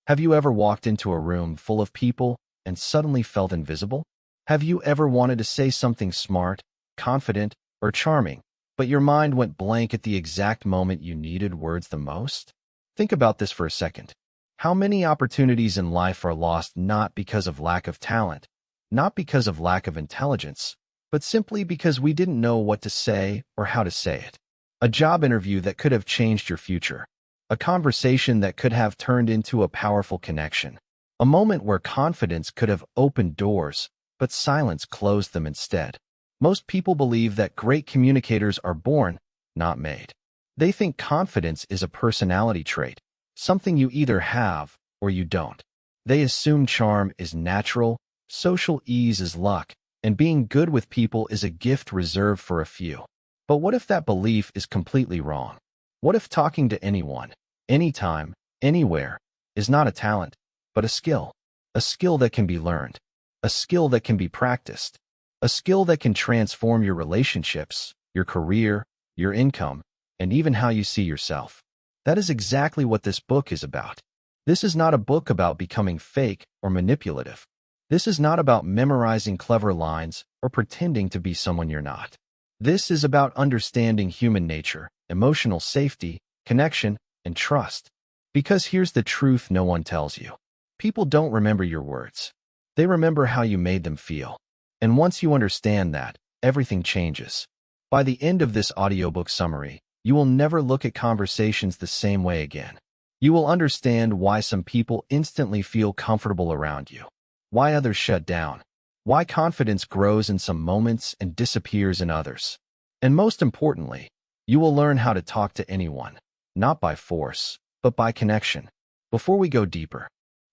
Have you ever walked into a room full of people and suddenly felt invisible? Have you ever wanted to say something smart, confident, or charming, but your mind went blank at the exact moment you needed words the most? Think about this for a second. How many opportunities in life are lost not because of lack of talent, not because of lack of intelligence, but simply because we didn't know what to say or how to say it? A job interview that could have changed your future. A conversation that could have turned into a powerful connection. A moment where confidence could have opened doors, but silence closed them instead. Most people believe that great communicators are born, not made. They think confidence is a personality trait, something you either have or you don't. They assume charm is natural, social ease is luck, and being good with people is a gift reserved for a few. But what if that belief is completely wrong? What if talking to anyone, anytime, anywhere, is not a talent, but a skill? A skill that can be learned. A skill that can be practiced. A skill that can transform your relationships, your career, your income, and even how you see yourself. That is exactly what this book is about. This is not a book about becoming fake or manipulative. This is not about memorizing clever lines or pretending to be someone you're not. This is about understanding human nature, emotional safety, connection, and trust. Because here's the truth no one tells you. People don't remember your words. They remember how you made them feel. And once you understand that, everything changes. By the end of this audiobook summary, you will never look at conversations the same way again. You will understand why some people instantly feel comfortable around you, why others shut down, why confidence grows in some moments and disappears in others. And most importantly, you will learn how to talk to anyone, not by force, but by connection. Before we go deeper,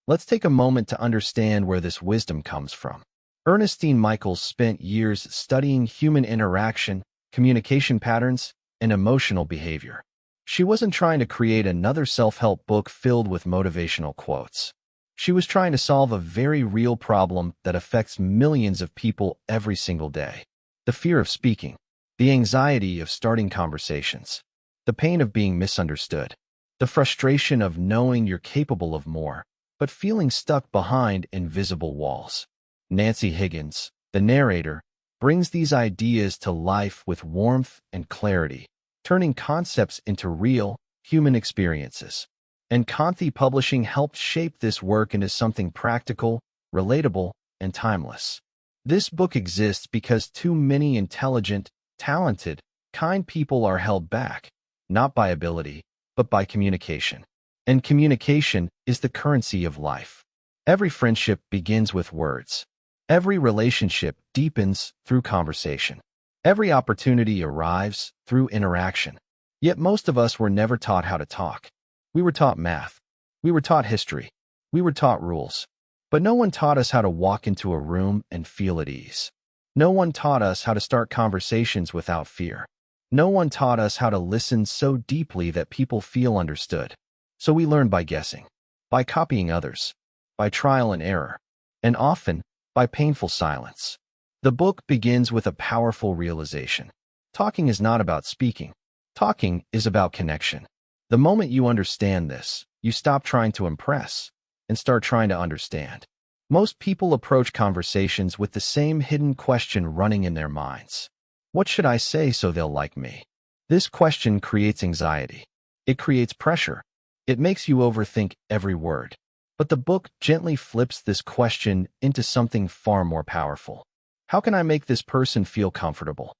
let's take a moment to understand where this wisdom comes from. Ernestine Michaels spent years studying human interaction, communication patterns, and emotional behavior. She wasn't trying to create another self-help book filled with motivational quotes. She was trying to solve a very real problem that affects millions of people every single day. The fear of speaking, the anxiety of starting conversations, the pain of being misunderstood, the frustration of knowing you're capable of more, but feeling stuck behind invisible walls. Nancy Higgins, the narrator, brings these ideas to life with warmth and clarity, turning concepts into real, human experiences. And Kanthi Publishing helped shape this work into something practical, relatable, and timeless. This book exists because too many intelligent, talented, kind people are held back, not by ability, but by communication. And communication is the currency of life. Every friendship begins with words. Every relationship deepens through conversation. Every opportunity arrives through interaction. Yet most of us were never taught how to talk. We were taught math. We were taught history. We were taught rules. But no one taught us how to walk into a room and feel at ease. No one taught us how to start conversations without fear. No one taught us how to listen so deeply that people feel understood. So we learned by guessing, by copying others, by trial and error, and often by painful silence. The book begins with a powerful realization. Talking is not about speaking. Talking is about connection. The moment you understand this, you stop trying to impress and start trying to understand. Most people approach conversations with the same hidden question running in their minds. What should I say so they'll like me? This question creates anxiety. It creates pressure. It makes you overthink every word. But the book gently flips this question into something far more powerful. How can I make this person feel comfortable?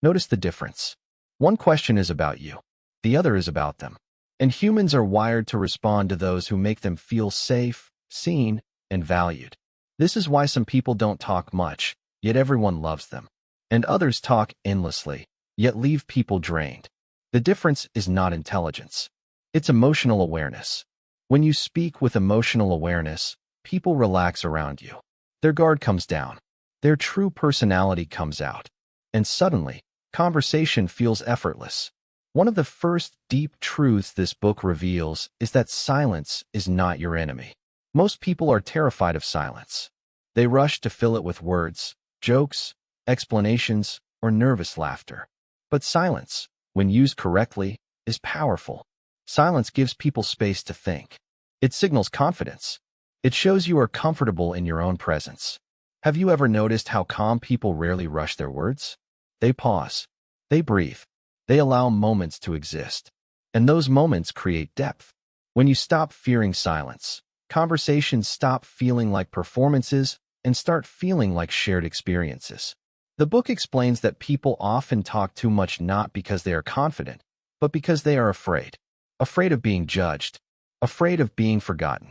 Notice the difference. One question is about you. The other is about them. And humans are wired to respond to those who make them feel safe, seen, and valued. This is why some people don't talk much, yet everyone loves them. And others talk endlessly, yet leave people drained. The difference is not intelligence. It's emotional awareness. When you speak with emotional awareness, people relax around you. Their guard comes down. Their true personality comes out. And suddenly, conversation feels effortless. One of the first deep truths this book reveals is that silence is not your enemy. Most people are terrified of silence. They rush to fill it with words, jokes, explanations, or nervous laughter. But silence, when used correctly, is powerful. Silence gives people space to think. It signals confidence. It shows you are comfortable in your own presence. Have you ever noticed how calm people rarely rush their words? They pause. They breathe. They allow moments to exist. And those moments create depth. When you stop fearing silence, conversations stop feeling like performances and start feeling like shared experiences. The book explains that people often talk too much not because they are confident, but because they are afraid. Afraid of being judged. Afraid of being forgotten.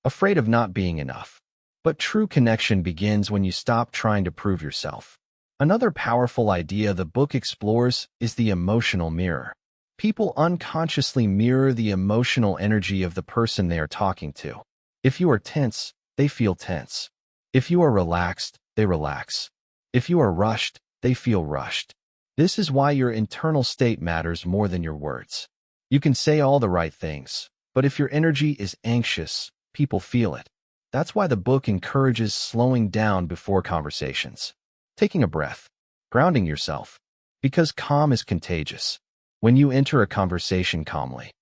Afraid of not being enough. But true connection begins when you stop trying to prove yourself. Another powerful idea the book explores is the emotional mirror. People unconsciously mirror the emotional energy of the person they are talking to. If you are tense, they feel tense. If you are relaxed, they relax. If you are rushed, they feel rushed. This is why your internal state matters more than your words. You can say all the right things, but if your energy is anxious, people feel it. That's why the book encourages slowing down before conversations, taking a breath, grounding yourself, because calm is contagious. When you enter a conversation calmly,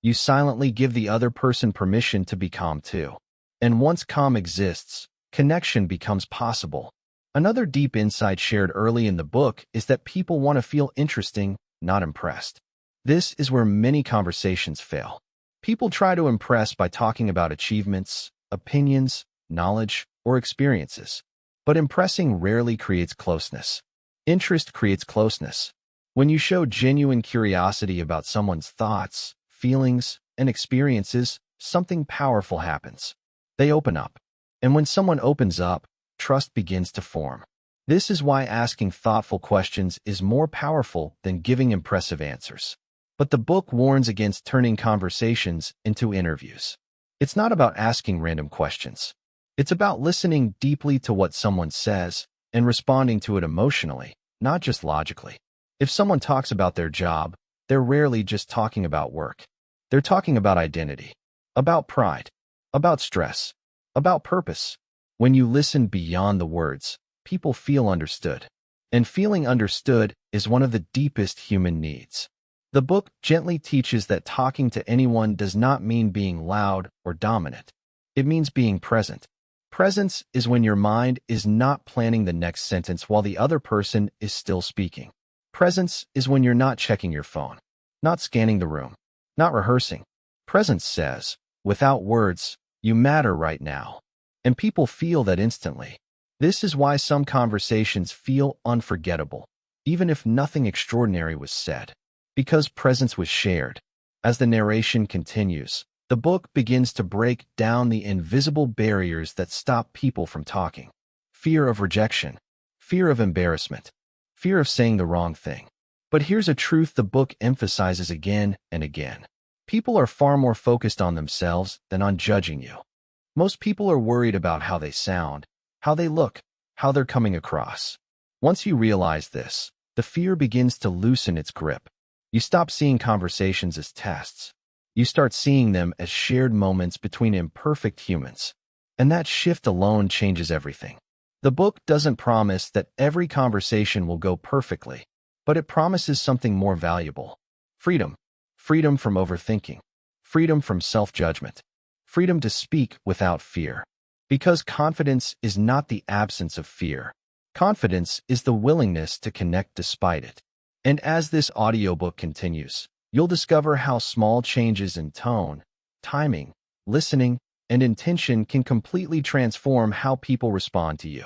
you silently give the other person permission to be calm too. And once calm exists, connection becomes possible. Another deep insight shared early in the book is that people want to feel interesting, not impressed. This is where many conversations fail. People try to impress by talking about achievements, opinions, knowledge, or experiences. But impressing rarely creates closeness. Interest creates closeness. When you show genuine curiosity about someone's thoughts, feelings, and experiences, something powerful happens. They open up. And when someone opens up, trust begins to form. This is why asking thoughtful questions is more powerful than giving impressive answers. But the book warns against turning conversations into interviews. It's not about asking random questions. It's about listening deeply to what someone says and responding to it emotionally, not just logically. If someone talks about their job, they're rarely just talking about work. They're talking about identity, about pride, about stress, about purpose. When you listen beyond the words, people feel understood. And feeling understood is one of the deepest human needs. The book gently teaches that talking to anyone does not mean being loud or dominant. It means being present. Presence is when your mind is not planning the next sentence while the other person is still speaking. Presence is when you're not checking your phone, not scanning the room, not rehearsing. Presence says, without words, you matter right now. And people feel that instantly. This is why some conversations feel unforgettable, even if nothing extraordinary was said. Because presence was shared. As the narration continues, the book begins to break down the invisible barriers that stop people from talking. Fear of rejection, fear of embarrassment, fear of saying the wrong thing. But here's a truth the book emphasizes again and again. People are far more focused on themselves than on judging you. Most people are worried about how they sound, how they look, how they're coming across. Once you realize this, the fear begins to loosen its grip. You stop seeing conversations as tests. You start seeing them as shared moments between imperfect humans. And that shift alone changes everything. The book doesn't promise that every conversation will go perfectly, but it promises something more valuable. Freedom. Freedom from overthinking. Freedom from self-judgment. Freedom to speak without fear. Because confidence is not the absence of fear. Confidence is the willingness to connect despite it. And as this audiobook continues, you'll discover how small changes in tone, timing, listening, and intention can completely transform how people respond to you.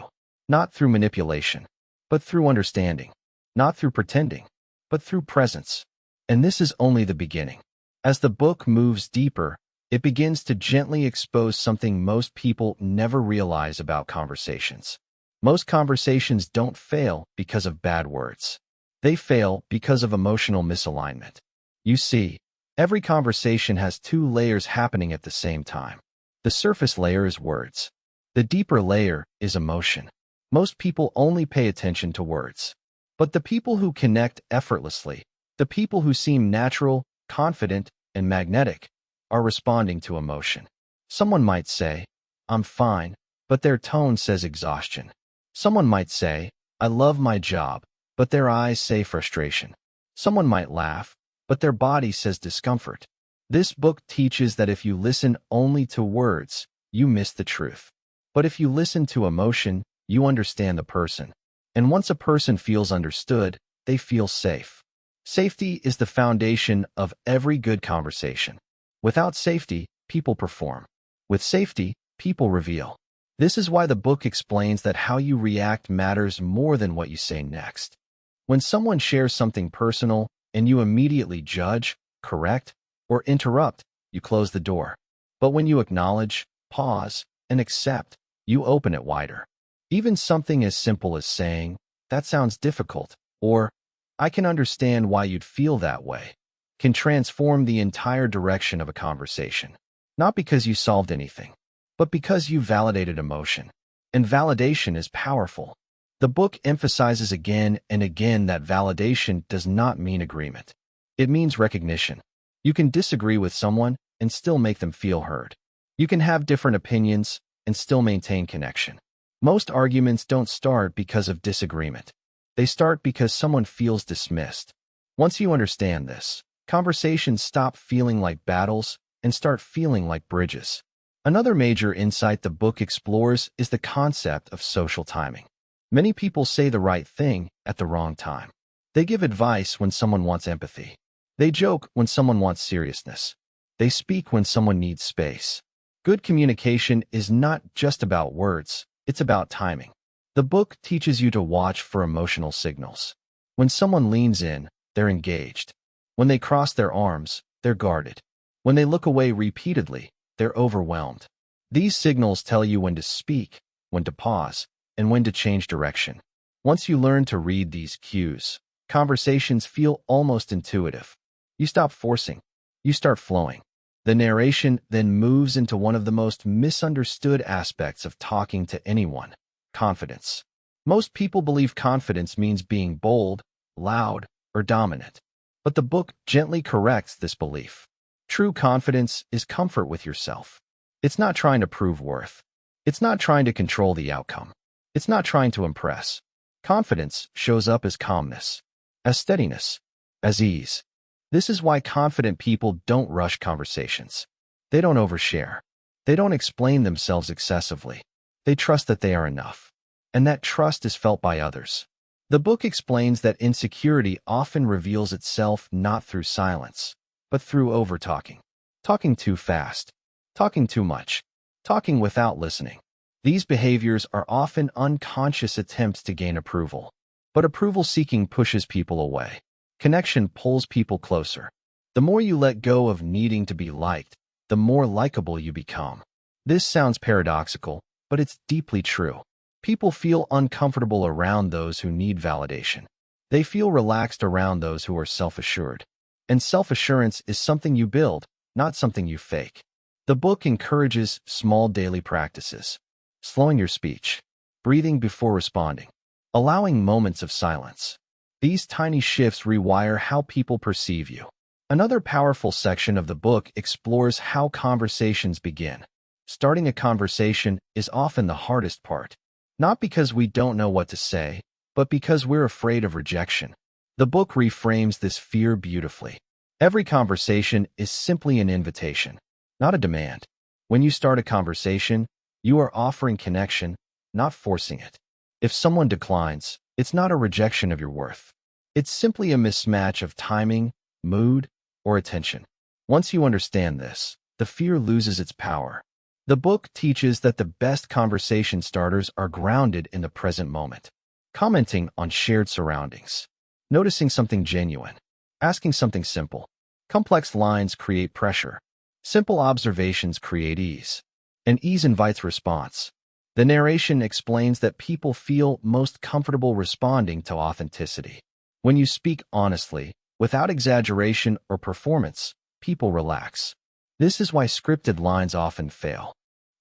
Not through manipulation, but through understanding. Not through pretending, but through presence. And this is only the beginning. As the book moves deeper, it begins to gently expose something most people never realize about conversations. Most conversations don't fail because of bad words. They fail because of emotional misalignment. You see, every conversation has two layers happening at the same time. The surface layer is words. The deeper layer is emotion. Most people only pay attention to words. But the people who connect effortlessly, the people who seem natural, confident, and magnetic, are responding to emotion. Someone might say, I'm fine, but their tone says exhaustion. Someone might say, I love my job, but their eyes say frustration. Someone might laugh, but their body says discomfort. This book teaches that if you listen only to words, you miss the truth. But if you listen to emotion, you understand the person. And once a person feels understood, they feel safe. Safety is the foundation of every good conversation. Without safety, people perform. With safety, people reveal. This is why the book explains that how you react matters more than what you say next. When someone shares something personal and you immediately judge, correct, or interrupt, you close the door. But when you acknowledge, pause, and accept, you open it wider. Even something as simple as saying, "That sounds difficult," or "I can understand why you'd feel that way," can transform the entire direction of a conversation. Not because you solved anything, but because you validated emotion. And validation is powerful. The book emphasizes again and again that validation does not mean agreement. It means recognition. You can disagree with someone and still make them feel heard. You can have different opinions and still maintain connection. Most arguments don't start because of disagreement. They start because someone feels dismissed. Once you understand this, conversations stop feeling like battles and start feeling like bridges. Another major insight the book explores is the concept of social timing. Many people say the right thing at the wrong time. They give advice when someone wants empathy. They joke when someone wants seriousness. They speak when someone needs space. Good communication is not just about words, it's about timing. The book teaches you to watch for emotional signals. When someone leans in, they're engaged. When they cross their arms, they're guarded. When they look away repeatedly, they're overwhelmed. These signals tell you when to speak, when to pause, and when to change direction. Once you learn to read these cues, conversations feel almost intuitive. You stop forcing. You start flowing. The narration then moves into one of the most misunderstood aspects of talking to anyone: confidence. Most people believe confidence means being bold, loud, or dominant. But the book gently corrects this belief. True confidence is comfort with yourself. It's not trying to prove worth. It's not trying to control the outcome. It's not trying to impress. Confidence shows up as calmness, as steadiness, as ease. This is why confident people don't rush conversations. They don't overshare. They don't explain themselves excessively. They trust that they are enough. And that trust is felt by others. The book explains that insecurity often reveals itself not through silence, but through over-talking. Talking too fast. Talking too much. Talking without listening. These behaviors are often unconscious attempts to gain approval. But approval-seeking pushes people away. Connection pulls people closer. The more you let go of needing to be liked, the more likable you become. This sounds paradoxical, but it's deeply true. People feel uncomfortable around those who need validation. They feel relaxed around those who are self-assured. And self-assurance is something you build, not something you fake. The book encourages small daily practices: slowing your speech, breathing before responding, allowing moments of silence. These tiny shifts rewire how people perceive you. Another powerful section of the book explores how conversations begin. Starting a conversation is often the hardest part. Not because we don't know what to say, but because we're afraid of rejection. The book reframes this fear beautifully. Every conversation is simply an invitation, not a demand. When you start a conversation, you are offering connection, not forcing it. If someone declines, it's not a rejection of your worth. It's simply a mismatch of timing, mood, or attention. Once you understand this, the fear loses its power. The book teaches that the best conversation starters are grounded in the present moment. Commenting on shared surroundings, noticing something genuine, asking something simple. Complex lines create pressure. Simple observations create ease. And ease invites response. The narration explains that people feel most comfortable responding to authenticity. When you speak honestly, without exaggeration or performance, people relax. This is why scripted lines often fail.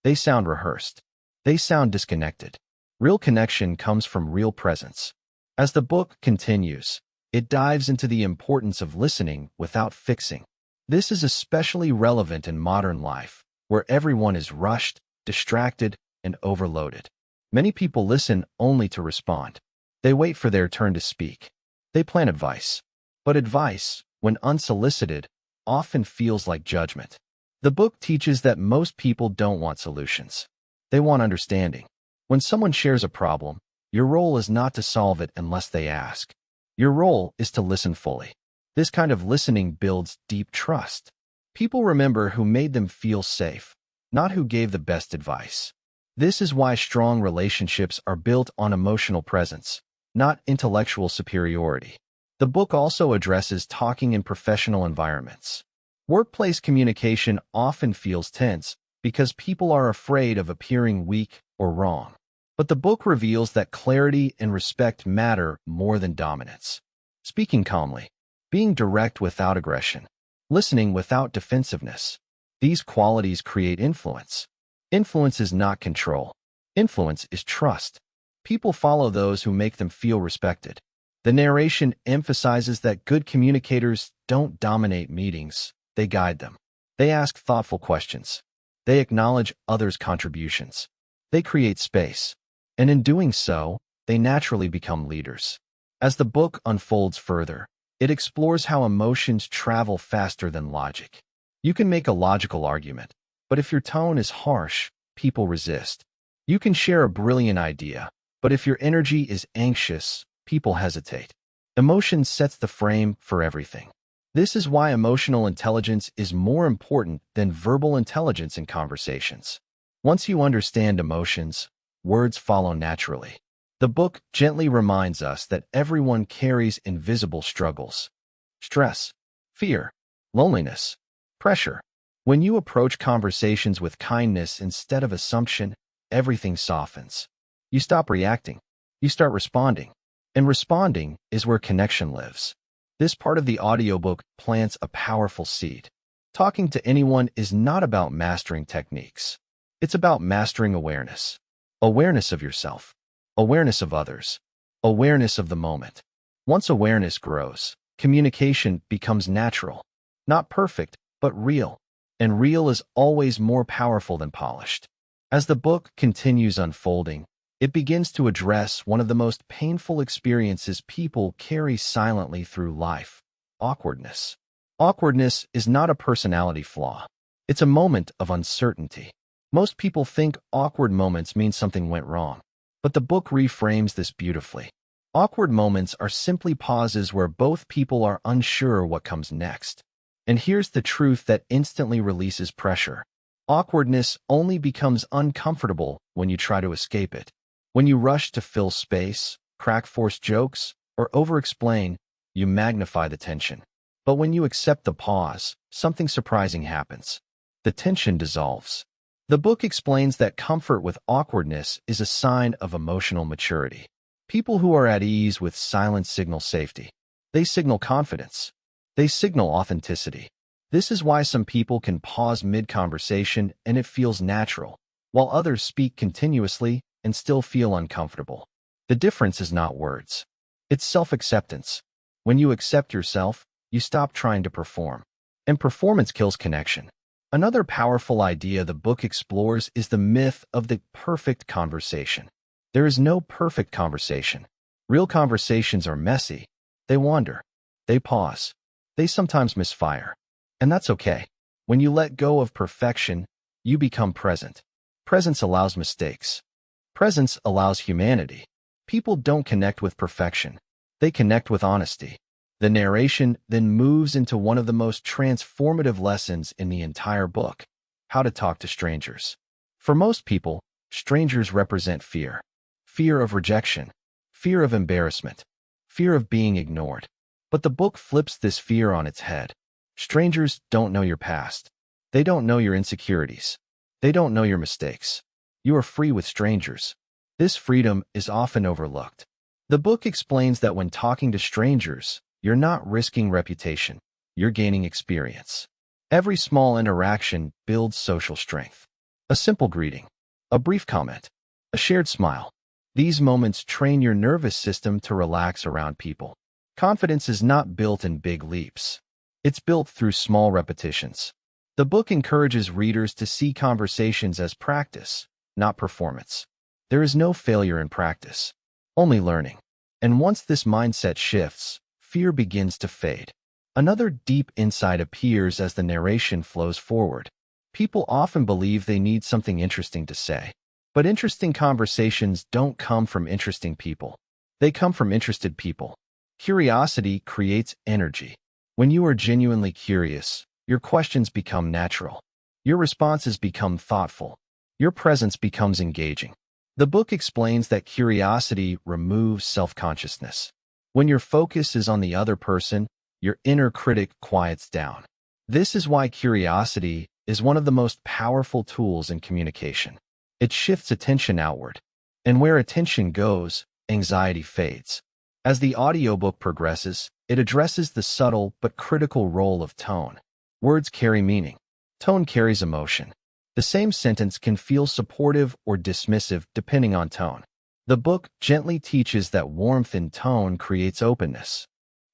They sound rehearsed. They sound disconnected. Real connection comes from real presence. As the book continues, it dives into the importance of listening without fixing. This is especially relevant in modern life, where everyone is rushed, distracted, and overloaded. Many people listen only to respond. They wait for their turn to speak. They plan advice. But advice, when unsolicited, often feels like judgment. The book teaches that most people don't want solutions. They want understanding. When someone shares a problem, your role is not to solve it unless they ask. Your role is to listen fully. This kind of listening builds deep trust. People remember who made them feel safe, not who gave the best advice. This is why strong relationships are built on emotional presence, not intellectual superiority. The book also addresses talking in professional environments. Workplace communication often feels tense because people are afraid of appearing weak or wrong. But the book reveals that clarity and respect matter more than dominance. Speaking calmly, being direct without aggression, listening without defensiveness. These qualities create influence. Influence is not control. Influence is trust. People follow those who make them feel respected. The narration emphasizes that good communicators don't dominate meetings, they guide them. They ask thoughtful questions. They acknowledge others' contributions. They create space. And in doing so, they naturally become leaders. As the book unfolds further, it explores how emotions travel faster than logic. You can make a logical argument, but if your tone is harsh, people resist. You can share a brilliant idea, but if your energy is anxious, people hesitate. Emotion sets the frame for everything. This is why emotional intelligence is more important than verbal intelligence in conversations. Once you understand emotions, words follow naturally. The book gently reminds us that everyone carries invisible struggles. Stress, fear, loneliness, pressure. When you approach conversations with kindness instead of assumption, everything softens. You stop reacting. You start responding. And responding is where connection lives. This part of the audiobook plants a powerful seed. Talking to anyone is not about mastering techniques. It's about mastering awareness. Awareness of yourself. Awareness of others. Awareness of the moment. Once awareness grows, communication becomes natural. Not perfect, but real. And real is always more powerful than polished. As the book continues unfolding, it begins to address one of the most painful experiences people carry silently through life: awkwardness. Awkwardness is not a personality flaw. It's a moment of uncertainty. Most people think awkward moments mean something went wrong, but the book reframes this beautifully. Awkward moments are simply pauses where both people are unsure what comes next. And here's the truth that instantly releases pressure. Awkwardness only becomes uncomfortable when you try to escape it. When you rush to fill space, crack forced jokes, or over-explain, you magnify the tension. But when you accept the pause, something surprising happens. The tension dissolves. The book explains that comfort with awkwardness is a sign of emotional maturity. People who are at ease with silence signal safety. They signal confidence. They signal authenticity. This is why some people can pause mid-conversation and it feels natural, while others speak continuously and still feel uncomfortable. The difference is not words. It's self-acceptance. When you accept yourself, you stop trying to perform. And performance kills connection. Another powerful idea the book explores is the myth of the perfect conversation. There is no perfect conversation. Real conversations are messy. They wander. They pause. They sometimes misfire. And that's okay. When you let go of perfection, you become present. Presence allows mistakes. Presence allows humanity. People don't connect with perfection. They connect with honesty. The narration then moves into one of the most transformative lessons in the entire book: how to talk to strangers. For most people, strangers represent fear. Fear of rejection. Fear of embarrassment. Fear of being ignored. But the book flips this fear on its head. Strangers don't know your past. They don't know your insecurities. They don't know your mistakes. You are free with strangers. This freedom is often overlooked. The book explains that when talking to strangers, you're not risking reputation. You're gaining experience. Every small interaction builds social strength. A simple greeting, a brief comment, a shared smile. These moments train your nervous system to relax around people. Confidence is not built in big leaps. It's built through small repetitions. The book encourages readers to see conversations as practice, not performance. There is no failure in practice, only learning. And once this mindset shifts, fear begins to fade. Another deep insight appears as the narration flows forward. People often believe they need something interesting to say. But interesting conversations don't come from interesting people. They come from interested people. Curiosity creates energy. When you are genuinely curious, your questions become natural. Your responses become thoughtful. Your presence becomes engaging. The book explains that curiosity removes self-consciousness. When your focus is on the other person, your inner critic quiets down. This is why curiosity is one of the most powerful tools in communication. It shifts attention outward. And where attention goes, anxiety fades. As the audiobook progresses, it addresses the subtle but critical role of tone. Words carry meaning. Tone carries emotion. The same sentence can feel supportive or dismissive depending on tone. The book gently teaches that warmth in tone creates openness.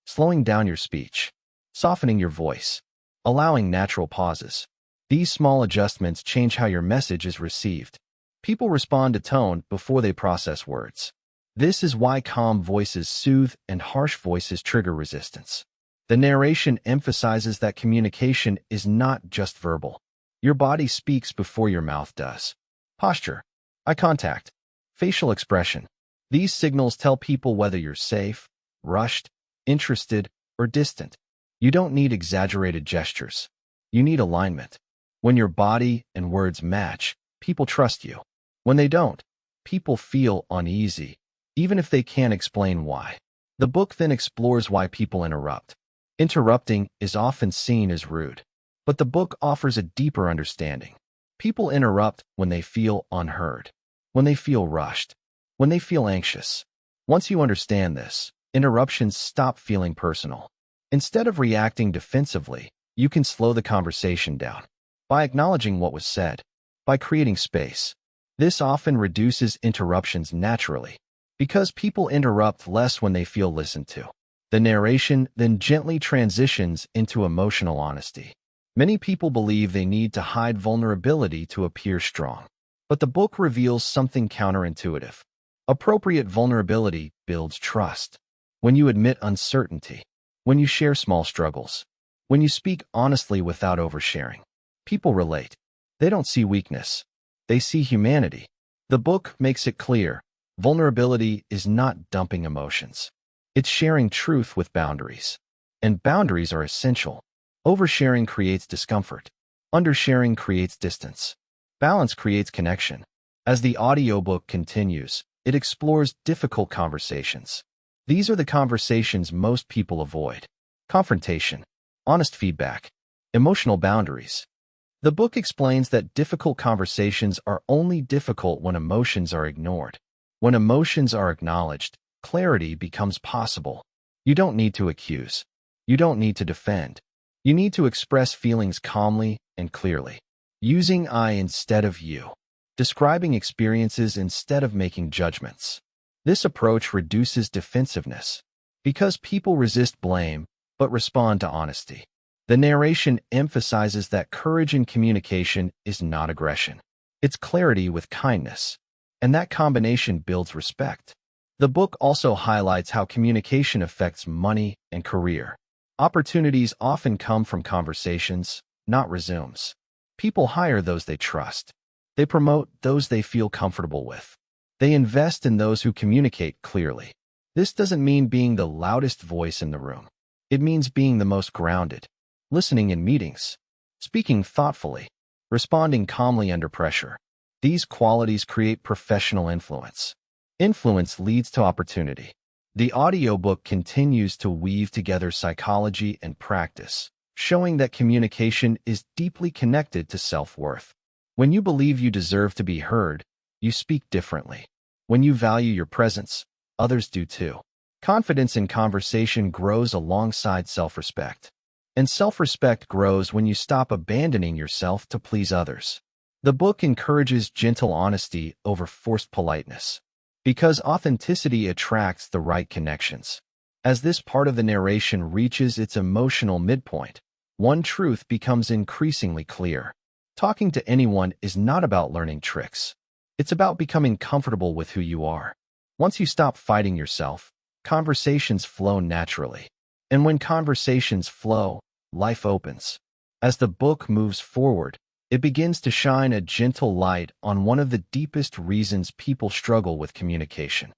Slowing down your speech, softening your voice, allowing natural pauses. These small adjustments change how your message is received. People respond to tone before they process words. This is why calm voices soothe and harsh voices trigger resistance. The narration emphasizes that communication is not just verbal. Your body speaks before your mouth does. Posture, eye contact, facial expression. These signals tell people whether you're safe, rushed, interested, or distant. You don't need exaggerated gestures. You need alignment. When your body and words match, people trust you. When they don't, people feel uneasy, even if they can't explain why. The book then explores why people interrupt. Interrupting is often seen as rude, but the book offers a deeper understanding. People interrupt when they feel unheard, when they feel rushed, when they feel anxious. Once you understand this, interruptions stop feeling personal. Instead of reacting defensively, you can slow the conversation down by acknowledging what was said, by creating space. This often reduces interruptions naturally, because people interrupt less when they feel listened to. The narration then gently transitions into emotional honesty. Many people believe they need to hide vulnerability to appear strong, but the book reveals something counterintuitive. Appropriate vulnerability builds trust. When you admit uncertainty, when you share small struggles, when you speak honestly without oversharing, people relate. They don't see weakness. They see humanity. The book makes it clear, vulnerability is not dumping emotions. It's sharing truth with boundaries. And boundaries are essential. Oversharing creates discomfort. Undersharing creates distance. Balance creates connection. As the audiobook continues, it explores difficult conversations. These are the conversations most people avoid. Confrontation, honest feedback, emotional boundaries. The book explains that difficult conversations are only difficult when emotions are ignored. When emotions are acknowledged, clarity becomes possible. You don't need to accuse. You don't need to defend. You need to express feelings calmly and clearly. Using I instead of you. Describing experiences instead of making judgments. This approach reduces defensiveness because people resist blame but respond to honesty. The narration emphasizes that courage in communication is not aggression. It's clarity with kindness, and that combination builds respect. The book also highlights how communication affects money and career. Opportunities often come from conversations, not resumes. People hire those they trust. They promote those they feel comfortable with. They invest in those who communicate clearly. This doesn't mean being the loudest voice in the room. It means being the most grounded, listening in meetings, speaking thoughtfully, responding calmly under pressure. These qualities create professional influence. Influence leads to opportunity. The audiobook continues to weave together psychology and practice, showing that communication is deeply connected to self-worth. When you believe you deserve to be heard, you speak differently. When you value your presence, others do too. Confidence in conversation grows alongside self-respect. And self-respect grows when you stop abandoning yourself to please others. The book encourages gentle honesty over forced politeness, because authenticity attracts the right connections. As this part of the narration reaches its emotional midpoint, one truth becomes increasingly clear. Talking to anyone is not about learning tricks. It's about becoming comfortable with who you are. Once you stop fighting yourself, conversations flow naturally. And when conversations flow, life opens. As the book moves forward, it begins to shine a gentle light on one of the deepest reasons people struggle with communication: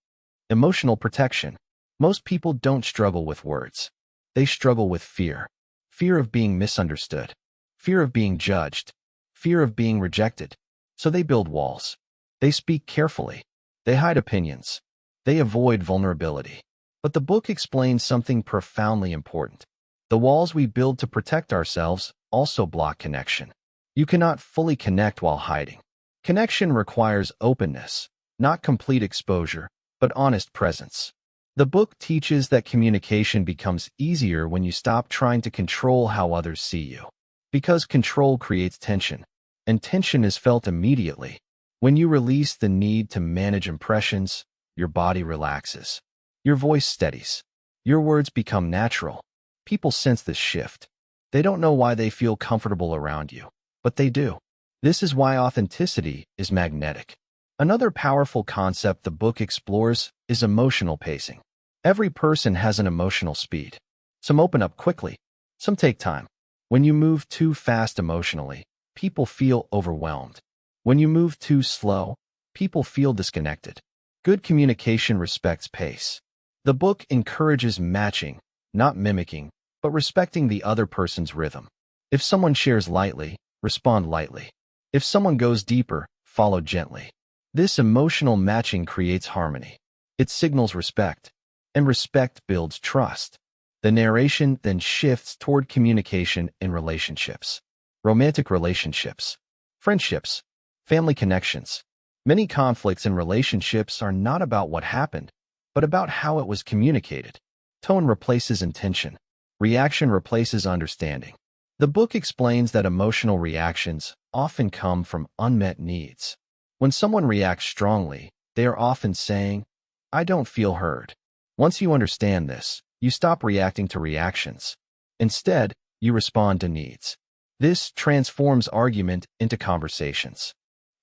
emotional protection. Most people don't struggle with words. They struggle with fear. Fear of being misunderstood. Fear of being judged. Fear of being rejected. So they build walls. They speak carefully. They hide opinions. They avoid vulnerability. But the book explains something profoundly important. The walls we build to protect ourselves also block connection. You cannot fully connect while hiding. Connection requires openness, not complete exposure, but honest presence. The book teaches that communication becomes easier when you stop trying to control how others see you. Because control creates tension, and tension is felt immediately. When you release the need to manage impressions, your body relaxes. Your voice steadies. Your words become natural. People sense this shift. They don't know why they feel comfortable around you, but they do. This is why authenticity is magnetic. Another powerful concept the book explores is emotional pacing. Every person has an emotional speed. Some open up quickly. Some take time. When you move too fast emotionally, people feel overwhelmed. When you move too slow, people feel disconnected. Good communication respects pace. The book encourages matching, not mimicking, but respecting the other person's rhythm. If someone shares lightly, respond lightly. If someone goes deeper, follow gently. This emotional matching creates harmony. It signals respect, and respect builds trust. The narration then shifts toward communication in relationships. Romantic relationships, friendships, family connections. Many conflicts in relationships are not about what happened, but about how it was communicated. Tone replaces intention. Reaction replaces understanding. The book explains that emotional reactions often come from unmet needs. When someone reacts strongly, they are often saying, "I don't feel heard." Once you understand this, you stop reacting to reactions. Instead, you respond to needs. This transforms argument into conversations.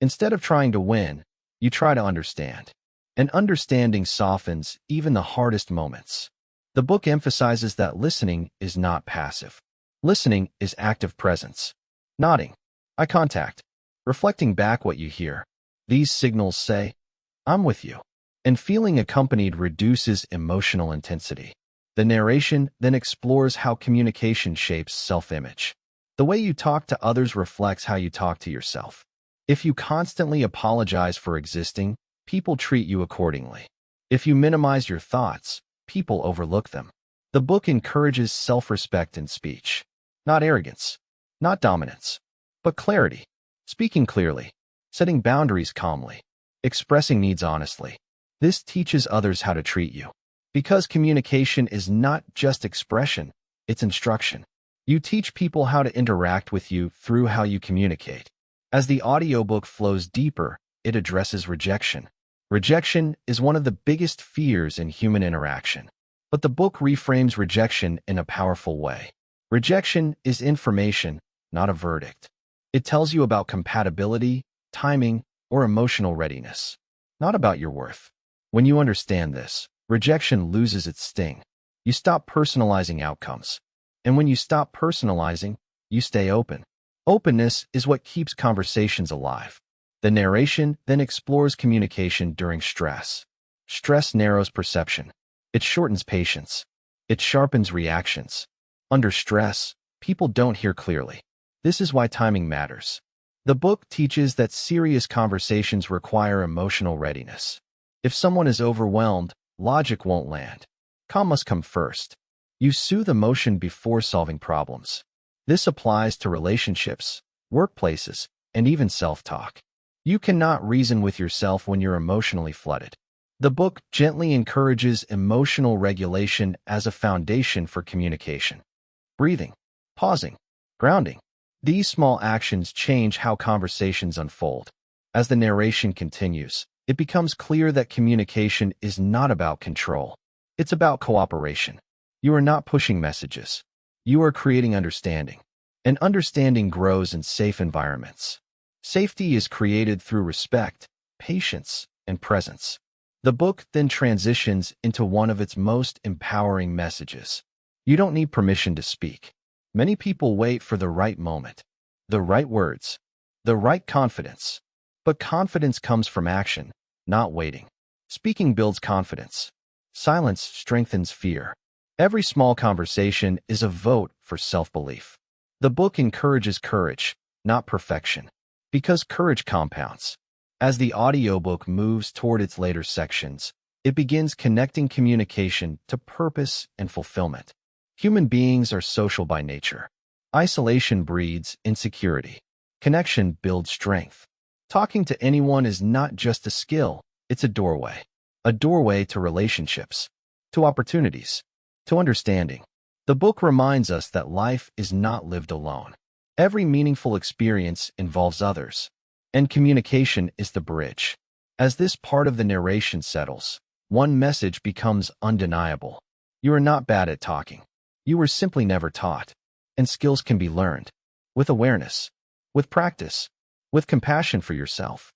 Instead of trying to win, you try to understand. And understanding softens even the hardest moments. The book emphasizes that listening is not passive. Listening is active presence. Nodding, eye contact, reflecting back what you hear. These signals say, "I'm with you." And feeling accompanied reduces emotional intensity. The narration then explores how communication shapes self-image. The way you talk to others reflects how you talk to yourself. If you constantly apologize for existing, people treat you accordingly. If you minimize your thoughts, people overlook them. The book encourages self-respect in speech. Not arrogance, not dominance, but clarity. Speaking clearly, setting boundaries calmly, expressing needs honestly. This teaches others how to treat you. Because communication is not just expression, it's instruction. You teach people how to interact with you through how you communicate. As the audiobook flows deeper, it addresses rejection. Rejection is one of the biggest fears in human interaction. But the book reframes rejection in a powerful way. Rejection is information, not a verdict. It tells you about compatibility, timing, or emotional readiness, not about your worth. When you understand this, rejection loses its sting. You stop personalizing outcomes. And when you stop personalizing, you stay open. Openness is what keeps conversations alive. The narration then explores communication during stress. Stress narrows perception. It shortens patience. It sharpens reactions. Under stress, people don't hear clearly. This is why timing matters. The book teaches that serious conversations require emotional readiness. If someone is overwhelmed, logic won't land. Calm must come first. You soothe emotion before solving problems. This applies to relationships, workplaces, and even self-talk. You cannot reason with yourself when you're emotionally flooded. The book gently encourages emotional regulation as a foundation for communication. Breathing, pausing, grounding. These small actions change how conversations unfold. As the narration continues, it becomes clear that communication is not about control. It's about cooperation. You are not pushing messages. You are creating understanding. And understanding grows in safe environments. Safety is created through respect, patience, and presence. The book then transitions into one of its most empowering messages. You don't need permission to speak. Many people wait for the right moment, the right words, the right confidence. But confidence comes from action, not waiting. Speaking builds confidence. Silence strengthens fear. Every small conversation is a vote for self-belief. The book encourages courage, not perfection, because courage compounds. As the audiobook moves toward its later sections, it begins connecting communication to purpose and fulfillment. Human beings are social by nature. Isolation breeds insecurity. Connection builds strength. Talking to anyone is not just a skill, it's a doorway. A doorway to relationships, to opportunities, to understanding. The book reminds us that life is not lived alone. Every meaningful experience involves others, and communication is the bridge. As this part of the narration settles, one message becomes undeniable. You are not bad at talking. You were simply never taught. And skills can be learned. With awareness, with practice, with compassion for yourself.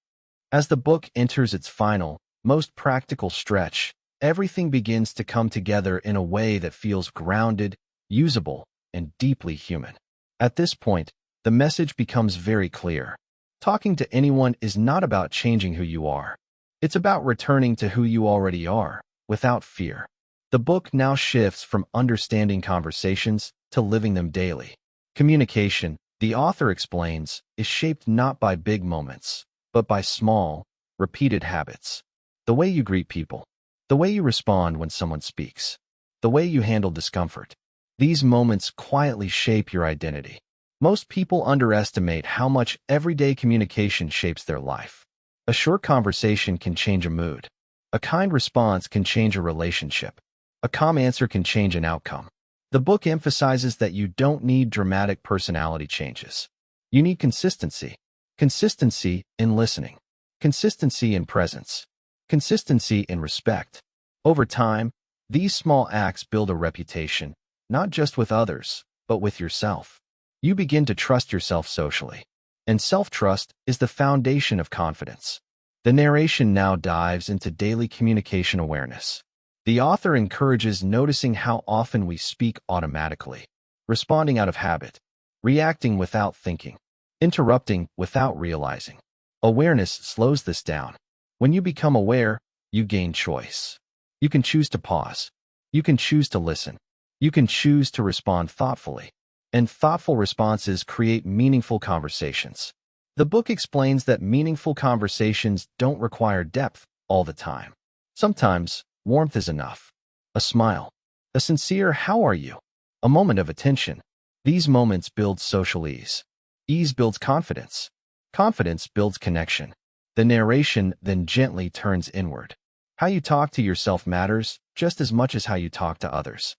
As the book enters its final, most practical stretch, everything begins to come together in a way that feels grounded, usable, and deeply human. At this point, the message becomes very clear. Talking to anyone is not about changing who you are. It's about returning to who you already are, without fear. The book now shifts from understanding conversations to living them daily. Communication, the author explains, is shaped not by big moments, but by small, repeated habits. The way you greet people, the way you respond when someone speaks, the way you handle discomfort. These moments quietly shape your identity. Most people underestimate how much everyday communication shapes their life. A short conversation can change a mood. A kind response can change a relationship. A calm answer can change an outcome. The book emphasizes that you don't need dramatic personality changes. You need consistency. Consistency in listening. Consistency in presence. Consistency in respect. Over time, these small acts build a reputation, not just with others, but with yourself. You begin to trust yourself socially. And self-trust is the foundation of confidence. The narration now dives into daily communication awareness. The author encourages noticing how often we speak automatically, responding out of habit, reacting without thinking, interrupting without realizing. Awareness slows this down. When you become aware, you gain choice. You can choose to pause. You can choose to listen. You can choose to respond thoughtfully. And thoughtful responses create meaningful conversations. The book explains that meaningful conversations don't require depth all the time. Sometimes, warmth is enough. A smile. A sincere "how are you?" A moment of attention. These moments build social ease. Ease builds confidence. Confidence builds connection. The narration then gently turns inward. How you talk to yourself matters just as much as how you talk to others.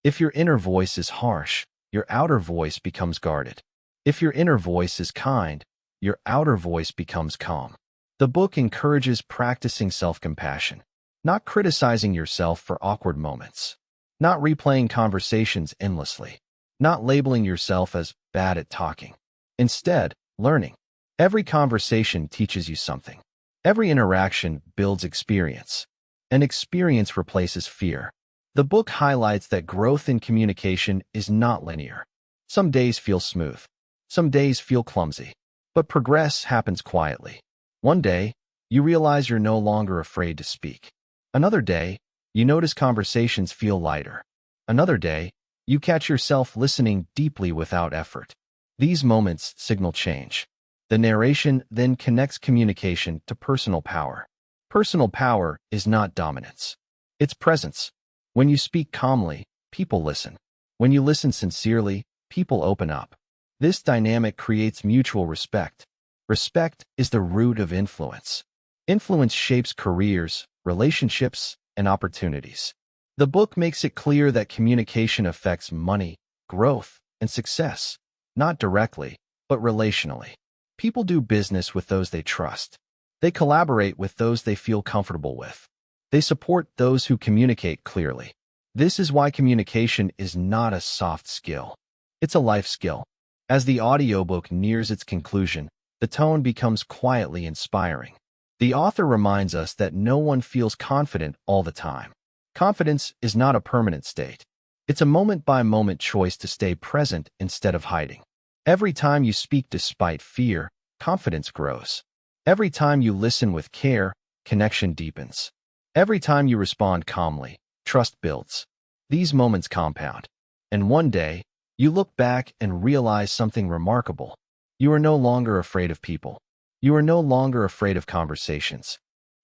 If your inner voice is harsh, your outer voice becomes guarded. If your inner voice is kind, your outer voice becomes calm. The book encourages practicing self-compassion, not criticizing yourself for awkward moments, not replaying conversations endlessly, not labeling yourself as bad at talking. Instead, learning. Every conversation teaches you something. Every interaction builds experience, and experience replaces fear. The book highlights that growth in communication is not linear. Some days feel smooth. Some days feel clumsy. But progress happens quietly. One day, you realize you're no longer afraid to speak. Another day, you notice conversations feel lighter. Another day, you catch yourself listening deeply without effort. These moments signal change. The narration then connects communication to personal power. Personal power is not dominance. It's presence. When you speak calmly, people listen. When you listen sincerely, people open up. This dynamic creates mutual respect. Respect is the root of influence. Influence shapes careers, relationships, and opportunities. The book makes it clear that communication affects money, growth, and success, not directly, but relationally. People do business with those they trust. They collaborate with those they feel comfortable with. They support those who communicate clearly. This is why communication is not a soft skill. It's a life skill. As the audiobook nears its conclusion, the tone becomes quietly inspiring. The author reminds us that no one feels confident all the time. Confidence is not a permanent state. It's a moment-by-moment choice to stay present instead of hiding. Every time you speak despite fear, confidence grows. Every time you listen with care, connection deepens. Every time you respond calmly, trust builds. These moments compound. And one day, you look back and realize something remarkable. You are no longer afraid of people. You are no longer afraid of conversations.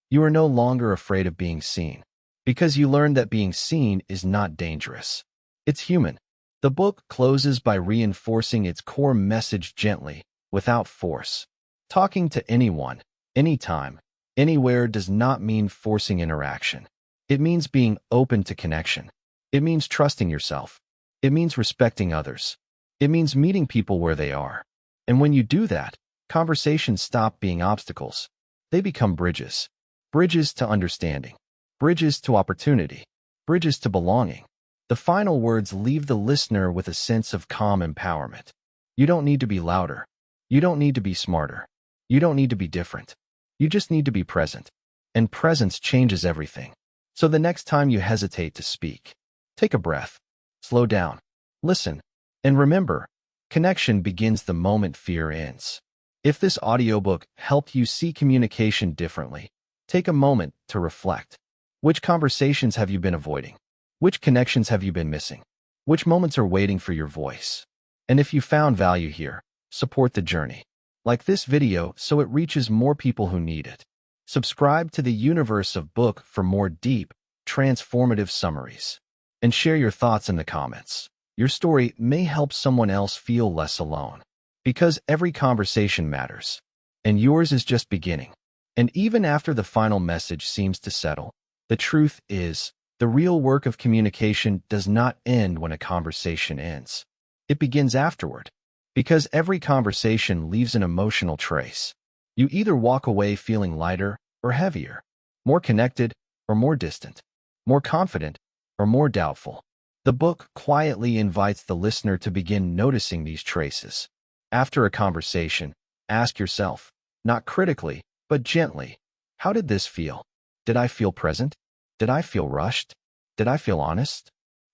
You are no longer afraid of being seen. Because you learned that being seen is not dangerous. It's human. The book closes by reinforcing its core message gently, without force. Talking to anyone, anytime, anywhere does not mean forcing interaction. It means being open to connection. It means trusting yourself. It means respecting others. It means meeting people where they are. And when you do that, conversations stop being obstacles. They become bridges. Bridges to understanding. Bridges to opportunity. Bridges to belonging. The final words leave the listener with a sense of calm empowerment. You don't need to be louder. You don't need to be smarter. You don't need to be different. You just need to be present. And presence changes everything. So the next time you hesitate to speak, take a breath. Slow down. Listen. And remember, connection begins the moment fear ends. If this audiobook helped you see communication differently, take a moment to reflect. Which conversations have you been avoiding? Which connections have you been missing? Which moments are waiting for your voice? And if you found value here, support the journey. Like this video so it reaches more people who need it. Subscribe to the universe of book for more deep, transformative summaries. And share your thoughts in the comments. Your story may help someone else feel less alone. Because every conversation matters. And yours is just beginning. And even after the final message seems to settle, the truth is, the real work of communication does not end when a conversation ends. It begins afterward. Because every conversation leaves an emotional trace. You either walk away feeling lighter or heavier, more connected or more distant, more confident or more doubtful. The book quietly invites the listener to begin noticing these traces. After a conversation, ask yourself, not critically, but gently, how did this feel? Did I feel present? Did I feel rushed? Did I feel honest?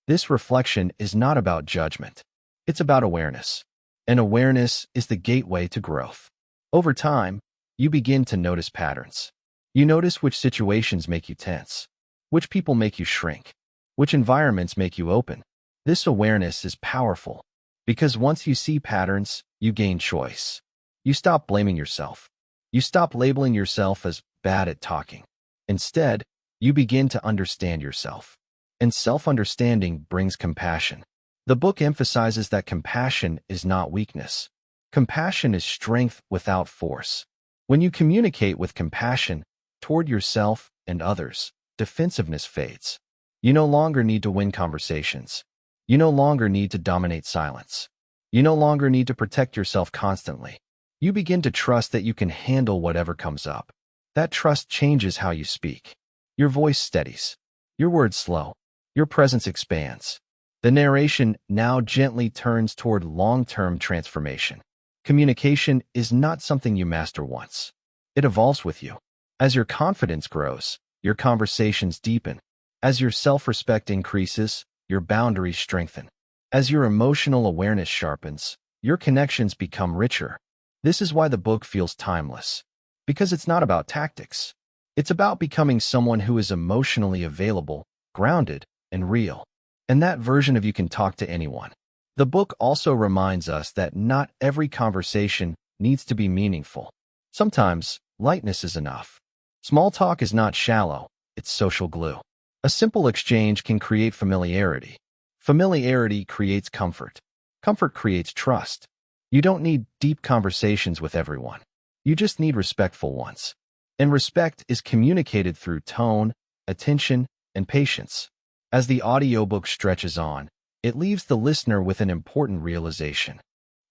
This reflection is not about judgment. It's about awareness. And awareness is the gateway to growth. Over time, you begin to notice patterns. You notice which situations make you tense, which people make you shrink, which environments make you open. This awareness is powerful because once you see patterns, you gain choice. You stop blaming yourself. You stop labeling yourself as bad at talking. Instead, you begin to understand yourself. And self-understanding brings compassion. The book emphasizes that compassion is not weakness. Compassion is strength without force. When you communicate with compassion toward yourself and others, defensiveness fades. You no longer need to win conversations. You no longer need to dominate silence. You no longer need to protect yourself constantly. You begin to trust that you can handle whatever comes up. That trust changes how you speak. Your voice steadies. Your words slow. Your presence expands. The narration now gently turns toward long-term transformation. Communication is not something you master once. It evolves with you. As your confidence grows, your conversations deepen. As your self-respect increases, your boundaries strengthen. As your emotional awareness sharpens, your connections become richer. This is why the book feels timeless. Because it's not about tactics. It's about becoming someone who is emotionally available, grounded, and real. And that version of you can talk to anyone. The book also reminds us that not every conversation needs to be meaningful. Sometimes, lightness is enough. Small talk is not shallow, it's social glue. A simple exchange can create familiarity. Familiarity creates comfort. Comfort creates trust. You don't need deep conversations with everyone. You just need respectful ones. And respect is communicated through tone, attention, and patience. As the audiobook stretches on, it leaves the listener with an important realization.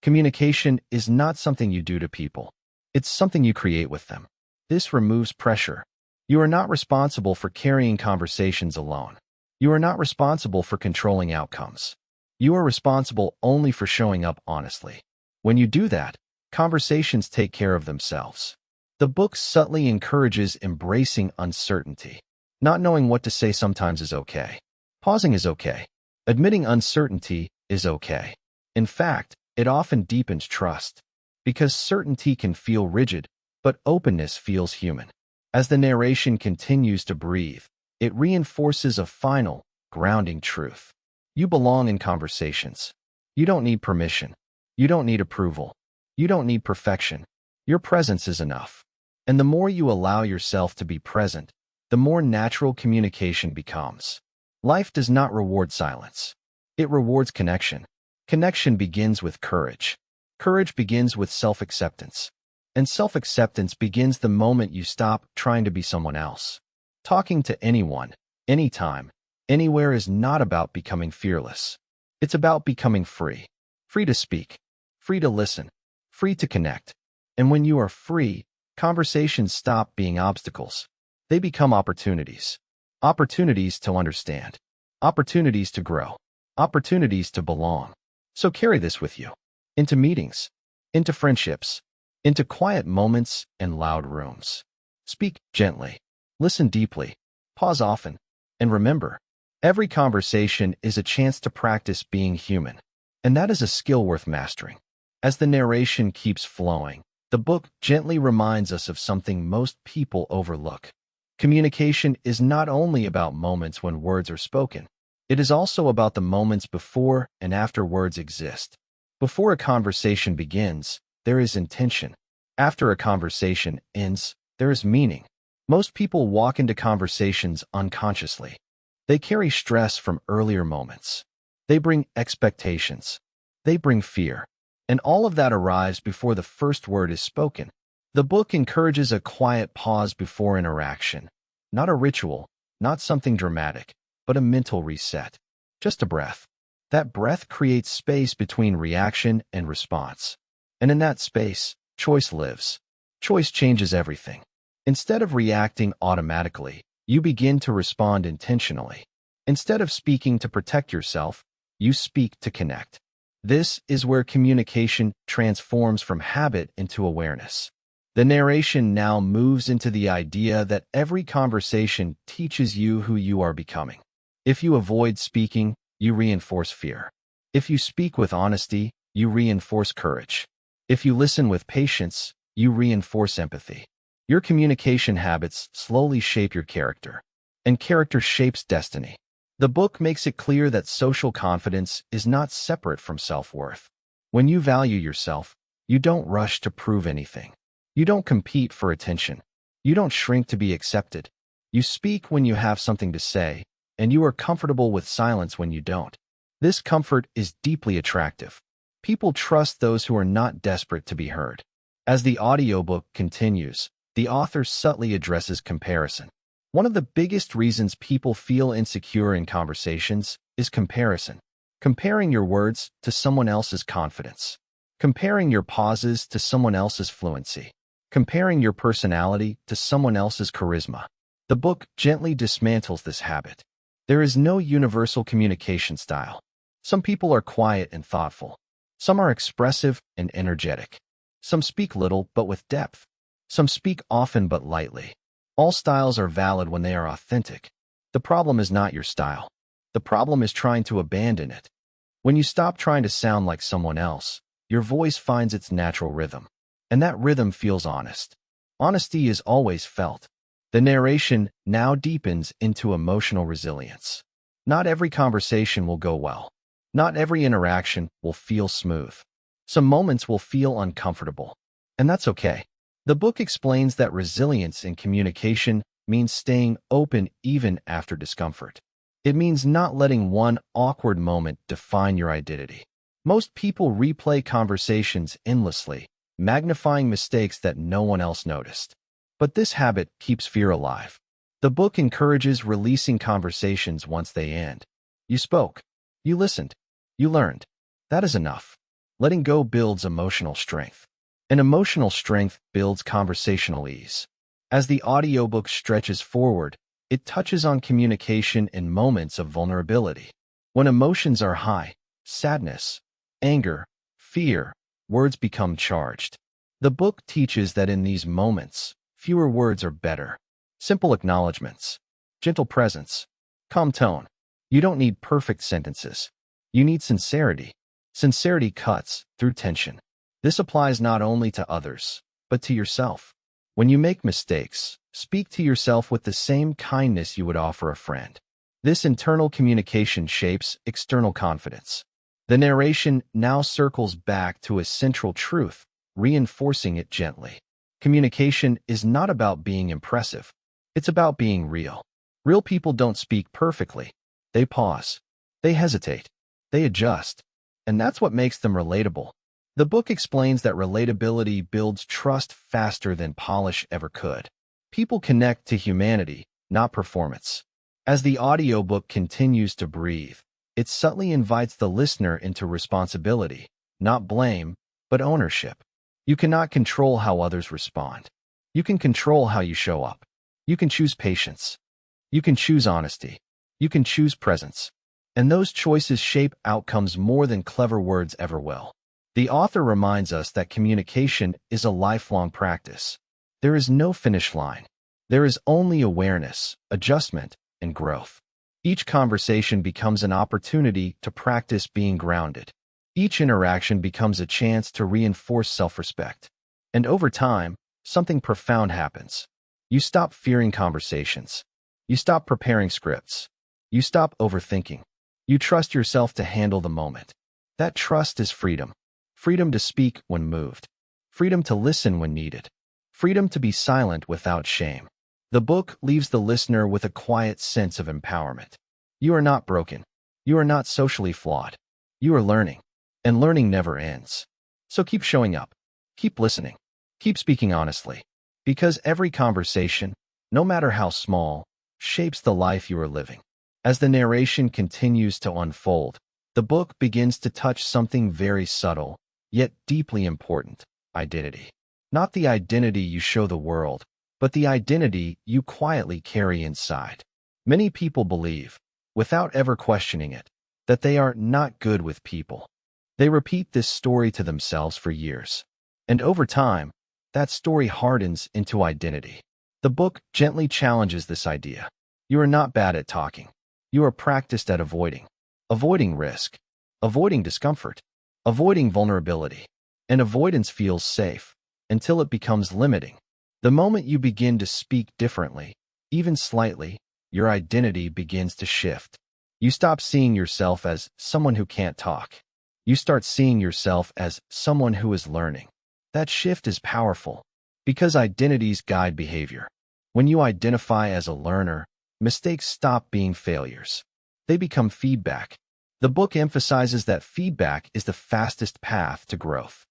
Communication is not something you do to people. It's something you create with them. This removes pressure. You are not responsible for carrying conversations alone. You are not responsible for controlling outcomes. You are responsible only for showing up honestly. When you do that, conversations take care of themselves. The book subtly encourages embracing uncertainty. Not knowing what to say sometimes is okay. Pausing is okay. Admitting uncertainty is okay. In fact, it often deepens trust, because certainty can feel rigid, but openness feels human. As the narration continues to breathe, it reinforces a final, grounding truth. You belong in conversations. You don't need permission. You don't need approval. You don't need perfection. Your presence is enough. And the more you allow yourself to be present, the more natural communication becomes. Life does not reward silence. It rewards connection. Connection begins with courage. Courage begins with self-acceptance. And self-acceptance begins the moment you stop trying to be someone else. Talking to anyone, anytime, anywhere is not about becoming fearless. It's about becoming free. Free to speak. Free to listen. Free to connect. And when you are free, conversations stop being obstacles. They become opportunities. Opportunities to understand. Opportunities to grow. Opportunities to belong. So carry this with you. Into meetings. Into friendships. Into quiet moments and loud rooms. Speak gently. Listen deeply. Pause often. And remember, every conversation is a chance to practice being human. And that is a skill worth mastering. As the narration keeps flowing, the book gently reminds us of something most people overlook. Communication is not only about moments when words are spoken. It is also about the moments before and after words exist. Before a conversation begins, there is intention. After a conversation ends, there is meaning. Most people walk into conversations unconsciously. They carry stress from earlier moments. They bring expectations. They bring fear. And all of that arrives before the first word is spoken. The book encourages a quiet pause before interaction. Not a ritual, not something dramatic, but a mental reset. Just a breath. That breath creates space between reaction and response. And in that space, choice lives. Choice changes everything. Instead of reacting automatically, you begin to respond intentionally. Instead of speaking to protect yourself, you speak to connect. This is where communication transforms from habit into awareness. The narration now moves into the idea that every conversation teaches you who you are becoming. If you avoid speaking, you reinforce fear. If you speak with honesty, you reinforce courage. If you listen with patience, you reinforce empathy. Your communication habits slowly shape your character, and character shapes destiny. The book makes it clear that social confidence is not separate from self-worth. When you value yourself, you don't rush to prove anything. You don't compete for attention. You don't shrink to be accepted. You speak when you have something to say, and you are comfortable with silence when you don't. This comfort is deeply attractive. People trust those who are not desperate to be heard. As the audiobook continues, the author subtly addresses comparison. One of the biggest reasons people feel insecure in conversations is comparison. Comparing your words to someone else's confidence. Comparing your pauses to someone else's fluency. Comparing your personality to someone else's charisma. The book gently dismantles this habit. There is no universal communication style. Some people are quiet and thoughtful. Some are expressive and energetic. Some speak little but with depth. Some speak often but lightly. All styles are valid when they are authentic. The problem is not your style. The problem is trying to abandon it. When you stop trying to sound like someone else, your voice finds its natural rhythm. And that rhythm feels honest. Honesty is always felt. The narration now deepens into emotional resilience. Not every conversation will go well. Not every interaction will feel smooth. Some moments will feel uncomfortable. And that's okay. The book explains that resilience in communication means staying open even after discomfort. It means not letting one awkward moment define your identity. Most people replay conversations endlessly, magnifying mistakes that no one else noticed. But this habit keeps fear alive. The book encourages releasing conversations once they end. You spoke. You listened. You learned. That is enough. Letting go builds emotional strength. And emotional strength builds conversational ease. As the audiobook stretches forward, it touches on communication in moments of vulnerability. When emotions are high, sadness, anger, fear, words become charged. The book teaches that in these moments, fewer words are better. Simple acknowledgments, gentle presence, calm tone. You don't need perfect sentences. You need sincerity. Sincerity cuts through tension. This applies not only to others, but to yourself. When you make mistakes, speak to yourself with the same kindness you would offer a friend. This internal communication shapes external confidence. The narration now circles back to a central truth, reinforcing it gently. Communication is not about being impressive. It's about being real. Real people don't speak perfectly. They pause. They hesitate. They adjust. And that's what makes them relatable. The book explains that relatability builds trust faster than polish ever could. People connect to humanity, not performance. As the audiobook continues to breathe, it subtly invites the listener into responsibility, not blame, but ownership. You cannot control how others respond. You can control how you show up. You can choose patience. You can choose honesty. You can choose presence. And those choices shape outcomes more than clever words ever will. The author reminds us that communication is a lifelong practice. There is no finish line. There is only awareness, adjustment, and growth. Each conversation becomes an opportunity to practice being grounded. Each interaction becomes a chance to reinforce self-respect. And over time, something profound happens. You stop fearing conversations. You stop preparing scripts. You stop overthinking. You trust yourself to handle the moment. That trust is freedom. Freedom to speak when moved. Freedom to listen when needed. Freedom to be silent without shame. The book leaves the listener with a quiet sense of empowerment. You are not broken. You are not socially flawed. You are learning. And learning never ends. So keep showing up. Keep listening. Keep speaking honestly. Because every conversation, no matter how small, shapes the life you are living. As the narration continues to unfold, the book begins to touch something very subtle, yet deeply important: identity. Not the identity you show the world, but the identity you quietly carry inside. Many people believe, without ever questioning it, that they are not good with people. They repeat this story to themselves for years. And over time, that story hardens into identity. The book gently challenges this idea. You are not bad at talking. You are practiced at avoiding. Avoiding risk. Avoiding discomfort. Avoiding vulnerability. And avoidance feels safe until it becomes limiting. The moment you begin to speak differently, even slightly, your identity begins to shift. You stop seeing yourself as someone who can't talk. You start seeing yourself as someone who is learning. That shift is powerful because identities guide behavior. When you identify as a learner, mistakes stop being failures. They become feedback. The book emphasizes that feedback is the fastest path to growth.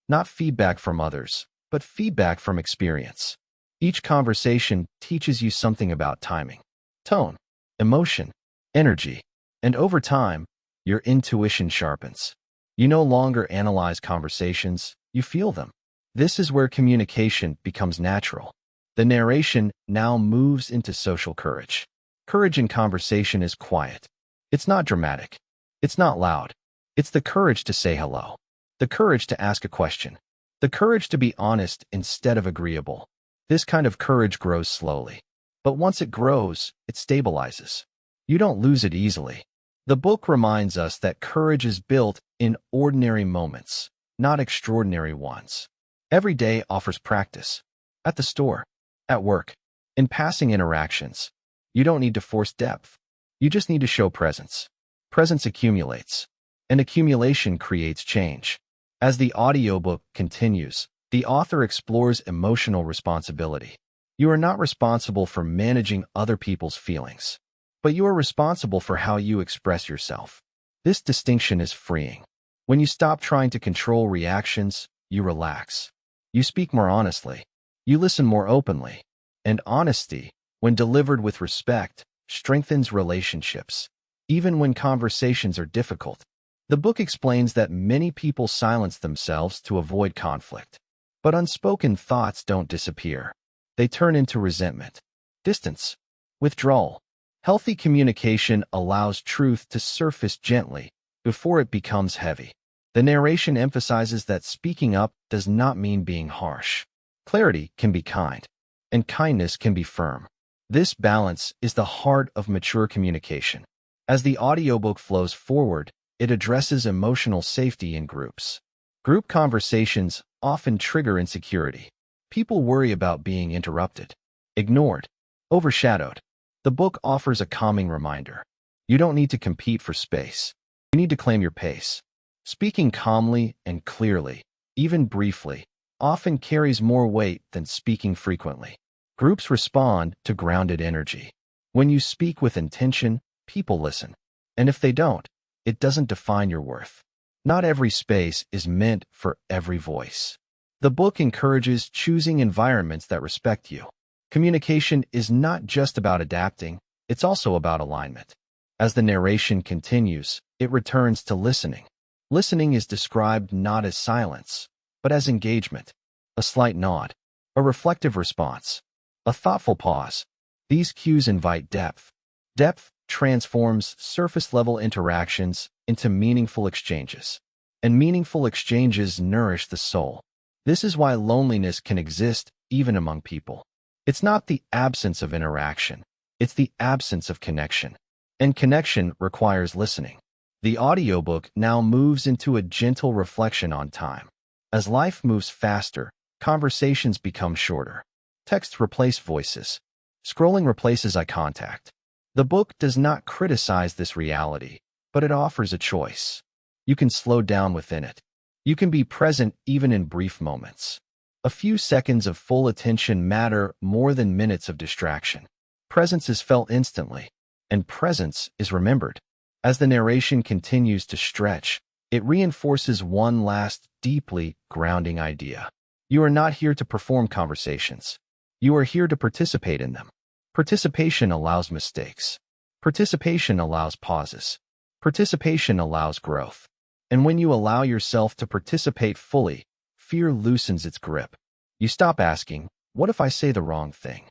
Not feedback from others, but feedback from experience. Each conversation teaches you something about timing, tone, emotion, energy, and over time, your intuition sharpens. You no longer analyze conversations, you feel them. This is where communication becomes natural. The narration now moves into social courage. Courage in conversation is quiet. It's not dramatic. It's not loud. It's the courage to say hello. The courage to ask a question. The courage to be honest instead of agreeable. This kind of courage grows slowly. But once it grows, it stabilizes. You don't lose it easily. The book reminds us that courage is built in ordinary moments, not extraordinary ones. Every day offers practice. At the store, at work, in passing interactions. You don't need to force depth. You just need to show presence. Presence accumulates, and accumulation creates change. As the audiobook continues, the author explores emotional responsibility. You are not responsible for managing other people's feelings, but you are responsible for how you express yourself. This distinction is freeing. When you stop trying to control reactions, you relax. You speak more honestly. You listen more openly. And honesty, when delivered with respect, strengthens relationships, even when conversations are difficult. The book explains that many people silence themselves to avoid conflict. But unspoken thoughts don't disappear. They turn into resentment, distance, withdrawal. Healthy communication allows truth to surface gently before it becomes heavy. The narration emphasizes that speaking up does not mean being harsh. Clarity can be kind, and kindness can be firm. This balance is the heart of mature communication. As the audiobook flows forward, it addresses emotional safety in groups. Group conversations often trigger insecurity. People worry about being interrupted, ignored, overshadowed. The book offers a calming reminder. You don't need to compete for space. You need to claim your pace. Speaking calmly and clearly, even briefly, often carries more weight than speaking frequently. Groups respond to grounded energy. When you speak with intention, people listen. And if they don't, it doesn't define your worth. Not every space is meant for every voice. The book encourages choosing environments that respect you. Communication is not just about adapting, it's also about alignment. As the narration continues, it returns to listening. Listening is described not as silence, but as engagement. A slight nod, a reflective response, a thoughtful pause. These cues invite depth. Depth transforms surface-level interactions into meaningful exchanges. And meaningful exchanges nourish the soul. This is why loneliness can exist even among people. It's not the absence of interaction, it's the absence of connection. And connection requires listening. The audiobook now moves into a gentle reflection on time. As life moves faster, conversations become shorter. Texts replace voices. Scrolling replaces eye contact. The book does not criticize this reality, but it offers a choice. You can slow down within it. You can be present even in brief moments. A few seconds of full attention matter more than minutes of distraction. Presence is felt instantly, and presence is remembered. As the narration continues to stretch, it reinforces one last deeply grounding idea. You are not here to perform conversations. You are here to participate in them. Participation allows mistakes. Participation allows pauses. Participation allows growth. And when you allow yourself to participate fully, fear loosens its grip. You stop asking, "What if I say the wrong thing?"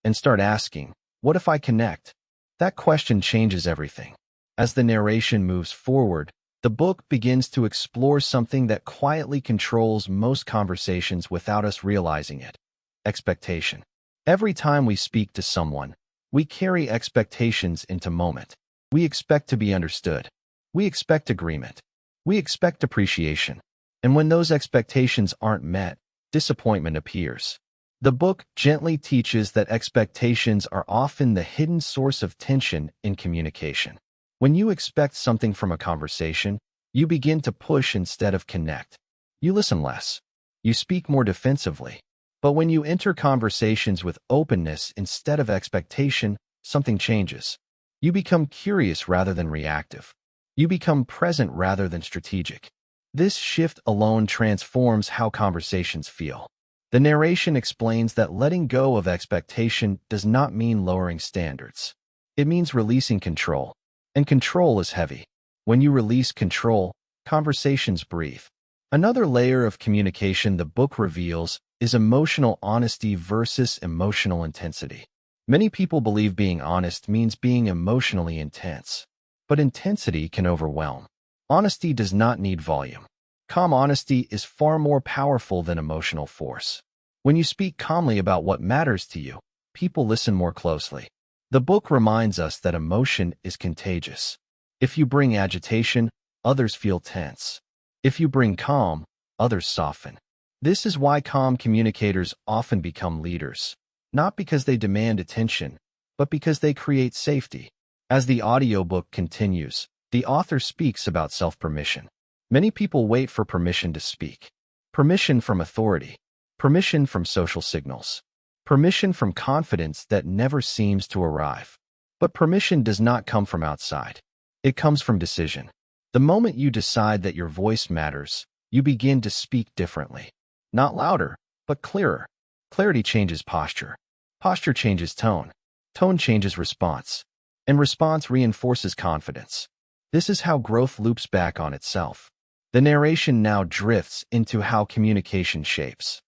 and start asking, "What if I connect?" That question changes everything. As the narration moves forward, the book begins to explore something that quietly controls most conversations without us realizing it: expectation. Every time we speak to someone, we carry expectations into moment. We expect to be understood. We expect agreement. We expect appreciation. And when those expectations aren't met, disappointment appears. The book gently teaches that expectations are often the hidden source of tension in communication. When you expect something from a conversation, you begin to push instead of connect. You listen less. You speak more defensively. But when you enter conversations with openness instead of expectation, something changes. You become curious rather than reactive. You become present rather than strategic. This shift alone transforms how conversations feel. The narration explains that letting go of expectation does not mean lowering standards. It means releasing control. And control is heavy. When you release control, conversations breathe. Another layer of communication the book reveals is emotional honesty versus emotional intensity. Many people believe being honest means being emotionally intense. But intensity can overwhelm. Honesty does not need volume. Calm honesty is far more powerful than emotional force. When you speak calmly about what matters to you, people listen more closely. The book reminds us that emotion is contagious. If you bring agitation, others feel tense. If you bring calm, others soften. This is why calm communicators often become leaders, not because they demand attention, but because they create safety. As the audiobook continues, the author speaks about self-permission. Many people wait for permission to speak. Permission from authority. Permission from social signals. Permission from confidence that never seems to arrive. But permission does not come from outside. It comes from decision. The moment you decide that your voice matters, you begin to speak differently. Not louder, but clearer. Clarity changes posture. Posture changes tone. Tone changes response. And response reinforces confidence. This is how growth loops back on itself. The narration now drifts into how communication shapes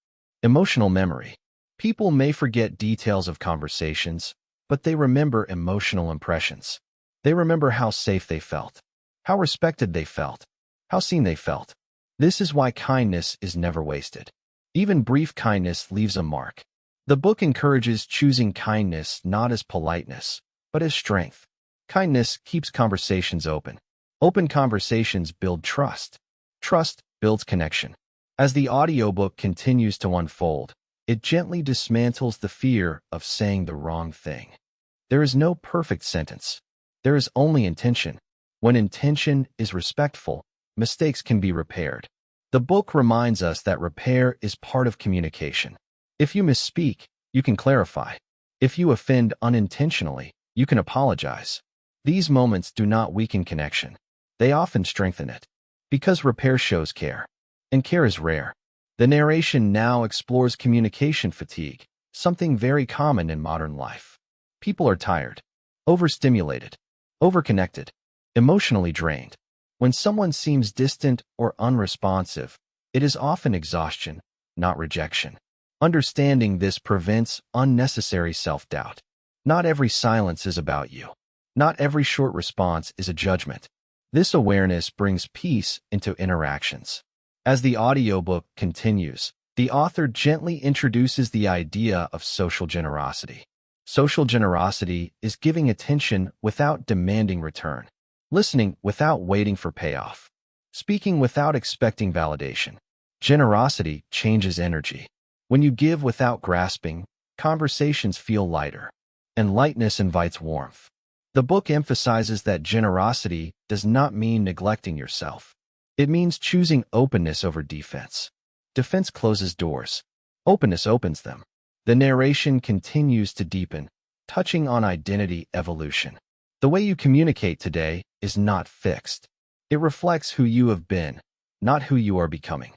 emotional memory. People may forget details of conversations, but they remember emotional impressions. They remember how safe they felt, how respected they felt, how seen they felt. This is why kindness is never wasted. Even brief kindness leaves a mark. The book encourages choosing kindness not as politeness, but as strength. Kindness keeps conversations open. Open conversations build trust. Trust builds connection. As the audiobook continues to unfold, it gently dismantles the fear of saying the wrong thing. There is no perfect sentence. There is only intention. When intention is respectful, mistakes can be repaired. The book reminds us that repair is part of communication. If you misspeak, you can clarify. If you offend unintentionally, you can apologize. These moments do not weaken connection. They often strengthen it. Because repair shows care. And care is rare. The narration now explores communication fatigue, something very common in modern life. People are tired, overstimulated, overconnected, emotionally drained. When someone seems distant or unresponsive, it is often exhaustion, not rejection. Understanding this prevents unnecessary self-doubt. Not every silence is about you. Not every short response is a judgment. This awareness brings peace into interactions. As the audiobook continues, the author gently introduces the idea of social generosity. Social generosity is giving attention without demanding return, listening without waiting for payoff, speaking without expecting validation. Generosity changes energy. When you give without grasping, conversations feel lighter, and lightness invites warmth. The book emphasizes that generosity does not mean neglecting yourself. It means choosing openness over defense. Defense closes doors. Openness opens them. The narration continues to deepen, touching on identity evolution. The way you communicate today is not fixed. It reflects who you have been, not who you are becoming.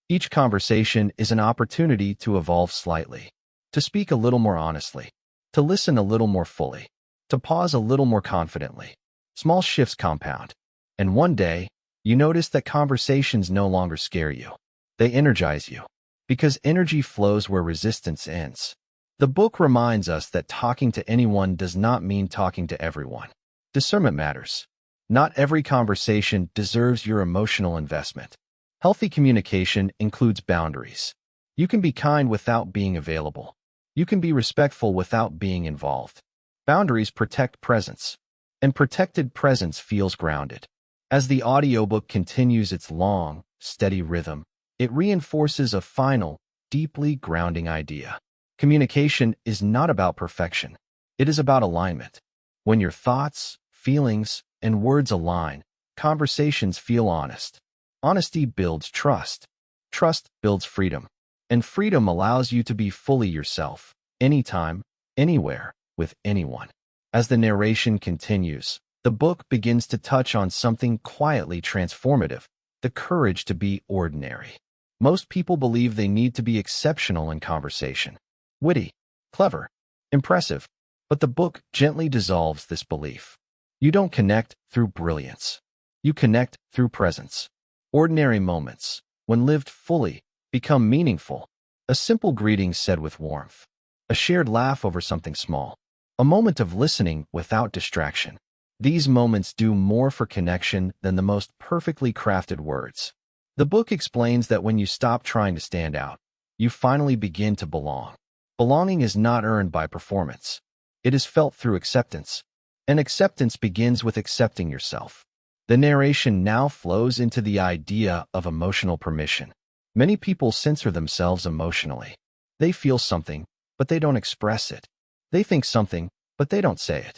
Each conversation is an opportunity to evolve slightly, to speak a little more honestly, to listen a little more fully, to pause a little more confidently. Small shifts compound, and one day, you notice that conversations no longer scare you. They energize you, because energy flows where resistance ends. The book reminds us that talking to anyone does not mean talking to everyone. Discernment matters. Not every conversation deserves your emotional investment. Healthy communication includes boundaries. You can be kind without being available. You can be respectful without being involved. Boundaries protect presence, and protected presence feels grounded. As the audiobook continues its long, steady rhythm, it reinforces a final, deeply grounding idea. Communication is not about perfection. It is about alignment. When your thoughts, feelings, and words align, conversations feel honest. Honesty builds trust. Trust builds freedom. And freedom allows you to be fully yourself, anytime, anywhere, with anyone. As the narration continues, the book begins to touch on something quietly transformative, the courage to be ordinary. Most people believe they need to be exceptional in conversation. Witty, clever, impressive. But the book gently dissolves this belief. You don't connect through brilliance. You connect through presence. Ordinary moments, when lived fully, become meaningful. A simple greeting said with warmth. A shared laugh over something small. A moment of listening without distraction. These moments do more for connection than the most perfectly crafted words. The book explains that when you stop trying to stand out, you finally begin to belong. Belonging is not earned by performance. It is felt through acceptance. And acceptance begins with accepting yourself. The narration now flows into the idea of emotional permission. Many people censor themselves emotionally. They feel something, but they don't express it. They think something, but they don't say it.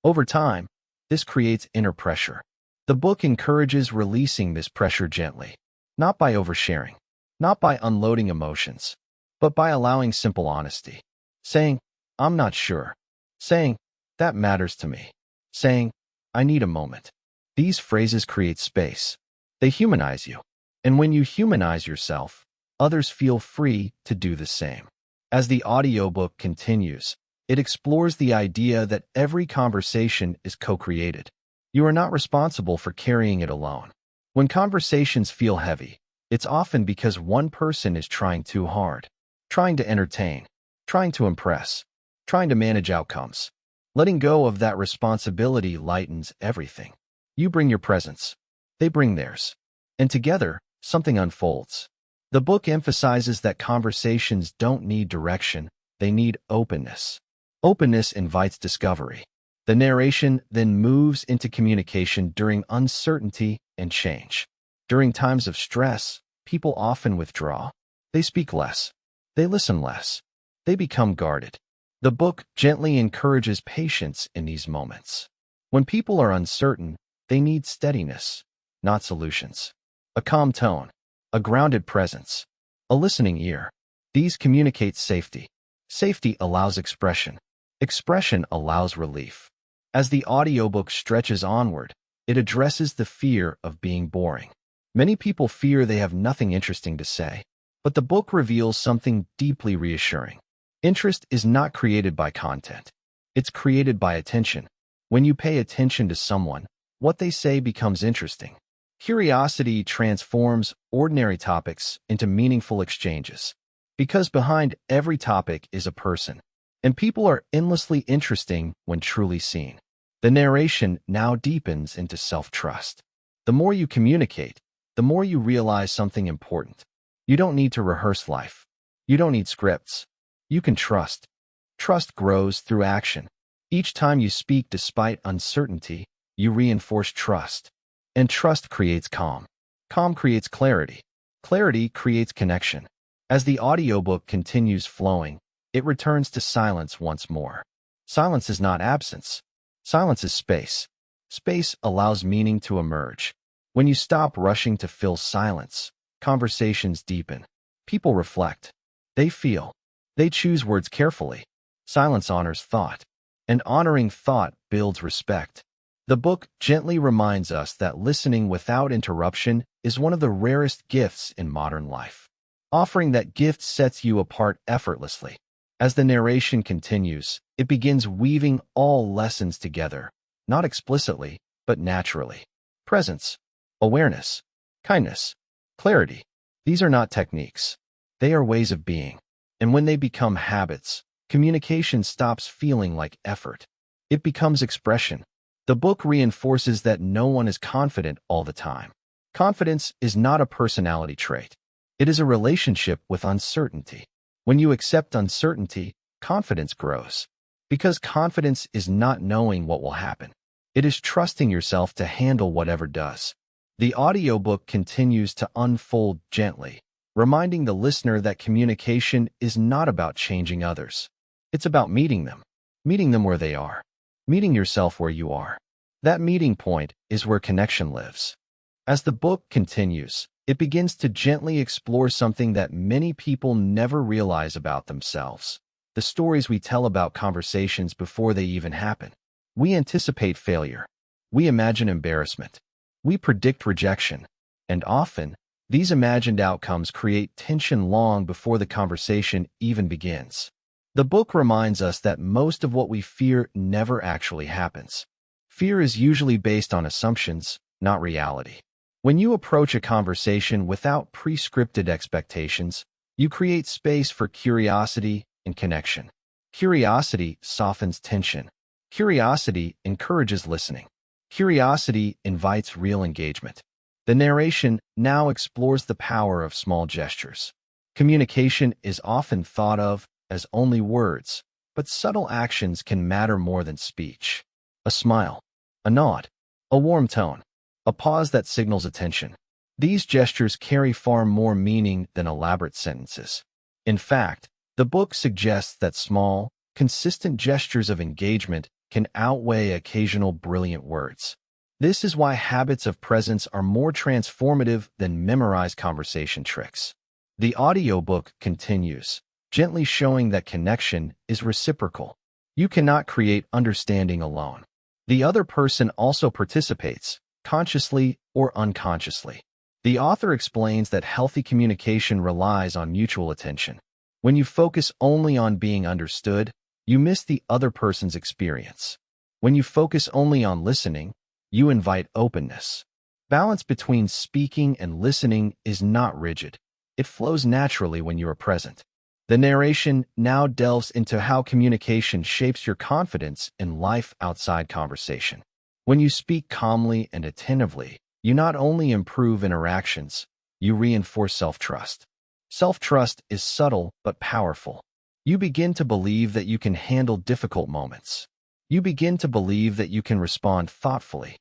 Over time, this creates inner pressure. The book encourages releasing this pressure gently, not by oversharing, not by unloading emotions, but by allowing simple honesty. Saying, I'm not sure. Saying, that matters to me. Saying, I need a moment. These phrases create space. They humanize you. And when you humanize yourself, others feel free to do the same. As the audiobook continues, it explores the idea that every conversation is co-created. You are not responsible for carrying it alone. When conversations feel heavy, it's often because one person is trying too hard, trying to entertain, trying to impress, trying to manage outcomes. Letting go of that responsibility lightens everything. You bring your presence. They bring theirs. And together, something unfolds. The book emphasizes that conversations don't need direction, they need openness. Openness invites discovery. The narration then moves into communication during uncertainty and change. During times of stress, people often withdraw. They speak less. They listen less. They become guarded. The book gently encourages patience in these moments. When people are uncertain, they need steadiness, not solutions. A calm tone, a grounded presence, a listening ear. These communicate safety. Safety allows expression. Expression allows relief. As the audiobook stretches onward, it addresses the fear of being boring. Many people fear they have nothing interesting to say, but the book reveals something deeply reassuring. Interest is not created by content. It's created by attention. When you pay attention to someone, what they say becomes interesting. Curiosity transforms ordinary topics into meaningful exchanges. Because behind every topic is a person, and people are endlessly interesting when truly seen. The narration now deepens into self-trust. The more you communicate, the more you realize something important. You don't need to rehearse life. You don't need scripts. You can trust. Trust grows through action. Each time you speak despite uncertainty, you reinforce trust. And trust creates calm. Calm creates clarity. Clarity creates connection. As the audiobook continues flowing, it returns to silence once more. Silence is not absence. Silence is space. Space allows meaning to emerge. When you stop rushing to fill silence, conversations deepen. People reflect. They feel. They choose words carefully. Silence honors thought. And honoring thought builds respect. The book gently reminds us that listening without interruption is one of the rarest gifts in modern life. Offering that gift sets you apart effortlessly. As the narration continues, it begins weaving all lessons together, not explicitly, but naturally. Presence, awareness, kindness, clarity. These are not techniques. They are ways of being. And when they become habits, communication stops feeling like effort. It becomes expression. The book reinforces that no one is confident all the time. Confidence is not a personality trait. It is a relationship with uncertainty. When you accept uncertainty, confidence grows. Because confidence is not knowing what will happen. It is trusting yourself to handle whatever does. The audiobook continues to unfold gently, reminding the listener that communication is not about changing others. It's about meeting them where they are, meeting yourself where you are. That meeting point is where connection lives. As the book continues, it begins to gently explore something that many people never realize about themselves. The stories we tell about conversations before they even happen. We anticipate failure. We imagine embarrassment. We predict rejection. And often, these imagined outcomes create tension long before the conversation even begins. The book reminds us that most of what we fear never actually happens. Fear is usually based on assumptions, not reality. When you approach a conversation without pre-scripted expectations, you create space for curiosity and connection. Curiosity softens tension. Curiosity encourages listening. Curiosity invites real engagement. The narration now explores the power of small gestures. Communication is often thought of as only words, but subtle actions can matter more than speech. A smile, a nod, a warm tone, a pause that signals attention. These gestures carry far more meaning than elaborate sentences. In fact, the book suggests that small, consistent gestures of engagement can outweigh occasional brilliant words. This is why habits of presence are more transformative than memorized conversation tricks. The audiobook continues, gently showing that connection is reciprocal. You cannot create understanding alone. The other person also participates, consciously or unconsciously. The author explains that healthy communication relies on mutual attention. When you focus only on being understood, you miss the other person's experience. When you focus only on listening, you invite openness. Balance between speaking and listening is not rigid. It flows naturally when you are present. The narration now delves into how communication shapes your confidence in life outside conversation. When you speak calmly and attentively, you not only improve interactions, you reinforce self-trust. Self-trust is subtle but powerful. You begin to believe that you can handle difficult moments. You begin to believe that you can respond thoughtfully.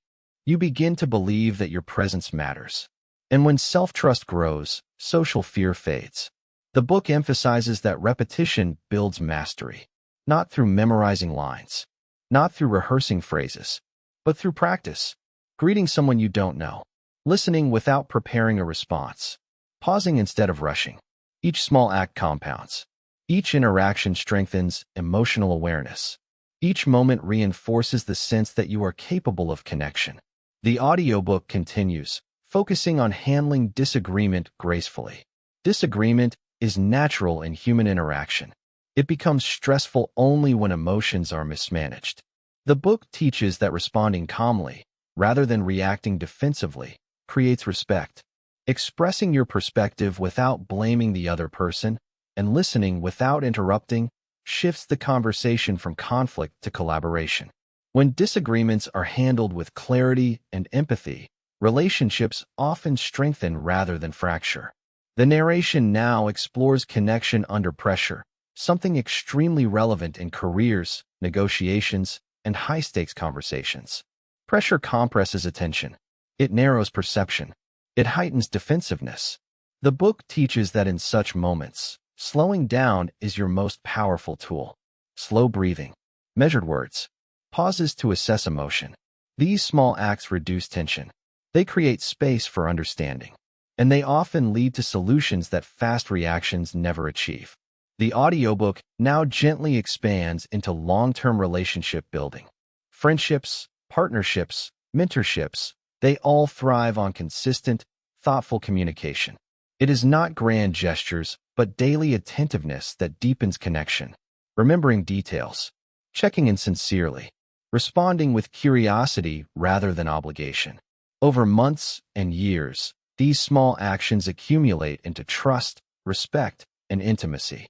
You begin to believe that your presence matters. And when self-trust grows, social fear fades. The book emphasizes that repetition builds mastery, not through memorizing lines, not through rehearsing phrases, but through practice. Greeting someone you don't know, listening without preparing a response, pausing instead of rushing. Each small act compounds. Each interaction strengthens emotional awareness. Each moment reinforces the sense that you are capable of connection. The audiobook continues, focusing on handling disagreement gracefully. Disagreement is natural in human interaction. It becomes stressful only when emotions are mismanaged. The book teaches that responding calmly, rather than reacting defensively, creates respect. Expressing your perspective without blaming the other person and listening without interrupting shifts the conversation from conflict to collaboration. When disagreements are handled with clarity and empathy, relationships often strengthen rather than fracture. The narration now explores connection under pressure, something extremely relevant in careers, negotiations, and high-stakes conversations. Pressure compresses attention. It narrows perception. It heightens defensiveness. The book teaches that in such moments, slowing down is your most powerful tool. Slow breathing, measured words, pauses to assess emotion. These small acts reduce tension. They create space for understanding, and they often lead to solutions that fast reactions never achieve. The audiobook now gently expands into long-term relationship building. Friendships, partnerships, mentorships, they all thrive on consistent, thoughtful communication. It is not grand gestures, but daily attentiveness that deepens connection. Remembering details, checking in sincerely, responding with curiosity rather than obligation. Over months and years, these small actions accumulate into trust, respect, and intimacy.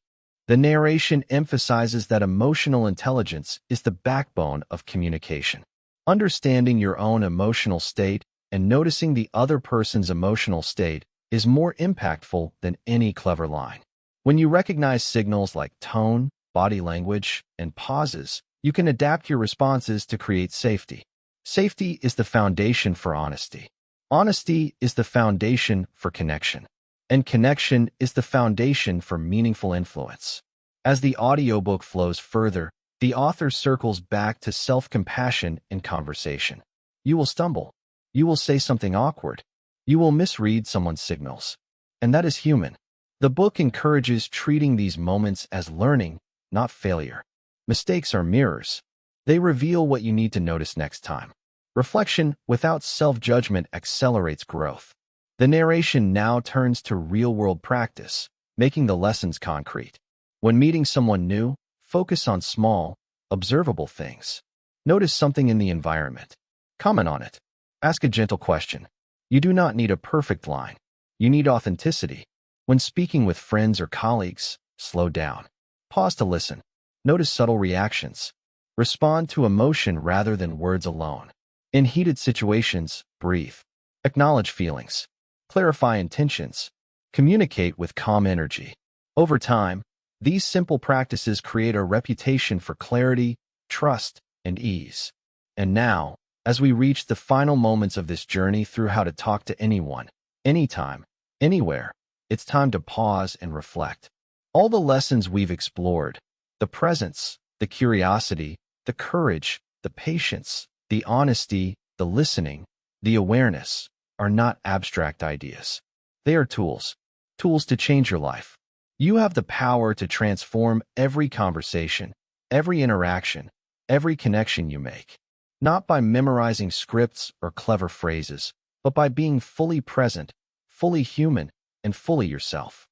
The narration emphasizes that emotional intelligence is the backbone of communication. Understanding your own emotional state and noticing the other person's emotional state is more impactful than any clever line. When you recognize signals like tone, body language, and pauses, you can adapt your responses to create safety. Safety is the foundation for honesty. Honesty is the foundation for connection. And connection is the foundation for meaningful influence. As the audiobook flows further, the author circles back to self-compassion in conversation. You will stumble. You will say something awkward. You will misread someone's signals. And that is human. The book encourages treating these moments as learning, not failure. Mistakes are mirrors. They reveal what you need to notice next time. Reflection without self-judgment accelerates growth. The narration now turns to real-world practice, making the lessons concrete. When meeting someone new, focus on small, observable things. Notice something in the environment. Comment on it. Ask a gentle question. You do not need a perfect line. You need authenticity. When speaking with friends or colleagues, slow down. Pause to listen. Notice subtle reactions. Respond to emotion rather than words alone. In heated situations, breathe. Acknowledge feelings. Clarify intentions. Communicate with calm energy. Over time, these simple practices create a reputation for clarity, trust, and ease. And now, as we reach the final moments of this journey through how to talk to anyone, anytime, anywhere, it's time to pause and reflect. All the lessons we've explored, the presence, the curiosity, the courage, the patience, the honesty, the listening, the awareness, are not abstract ideas. They are tools to change your life. You have the power to transform every conversation, every interaction, every connection you make. Not by memorizing scripts or clever phrases, but by being fully present, fully human, and fully yourself.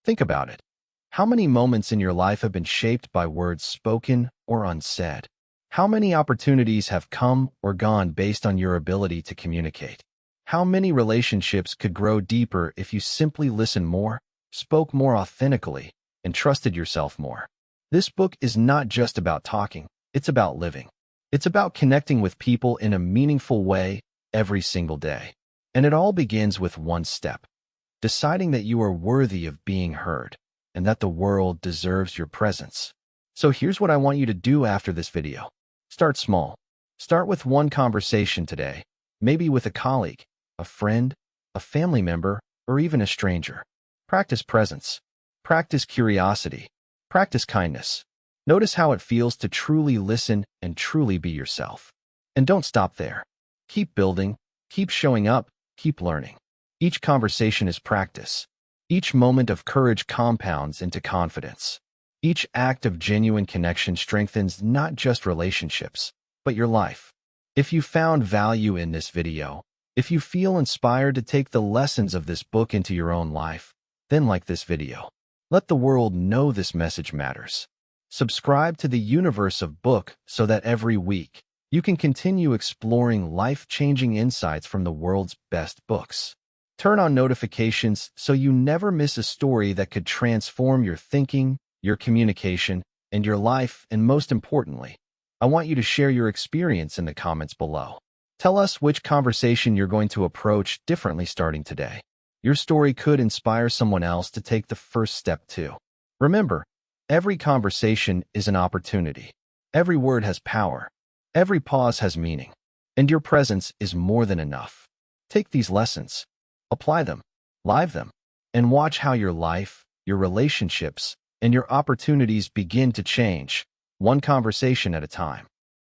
Think about it. How many moments in your life have been shaped by words spoken or unsaid? How many opportunities have come or gone based on your ability to communicate? How many relationships could grow deeper if you simply listened more, spoke more authentically, and trusted yourself more? This book is not just about talking, it's about living. It's about connecting with people in a meaningful way every single day. And it all begins with one step: deciding that you are worthy of being heard and that the world deserves your presence. So here's what I want you to do after this video. Start small. Start with one conversation today, maybe with a colleague, a friend, a family member, or even a stranger. Practice presence. Practice curiosity. Practice kindness. Notice how it feels to truly listen and truly be yourself. And don't stop there. Keep building, keep showing up, keep learning. Each conversation is practice. Each moment of courage compounds into confidence. Each act of genuine connection strengthens not just relationships, but your life. If you found value in this video, if you feel inspired to take the lessons of this book into your own life, then like this video. Let the world know this message matters. Subscribe to the universe of book so that every week you can continue exploring life-changing insights from the world's best books. Turn on notifications so you never miss a story that could transform your thinking, your communication, and your life, and most importantly, I want you to share your experience in the comments below. Tell us which conversation you're going to approach differently starting today. Your story could inspire someone else to take the first step too. Remember, every conversation is an opportunity. Every word has power. Every pause has meaning. And your presence is more than enough. Take these lessons, apply them, live them, and watch how your life, your relationships, and your opportunities begin to change, one conversation at a time.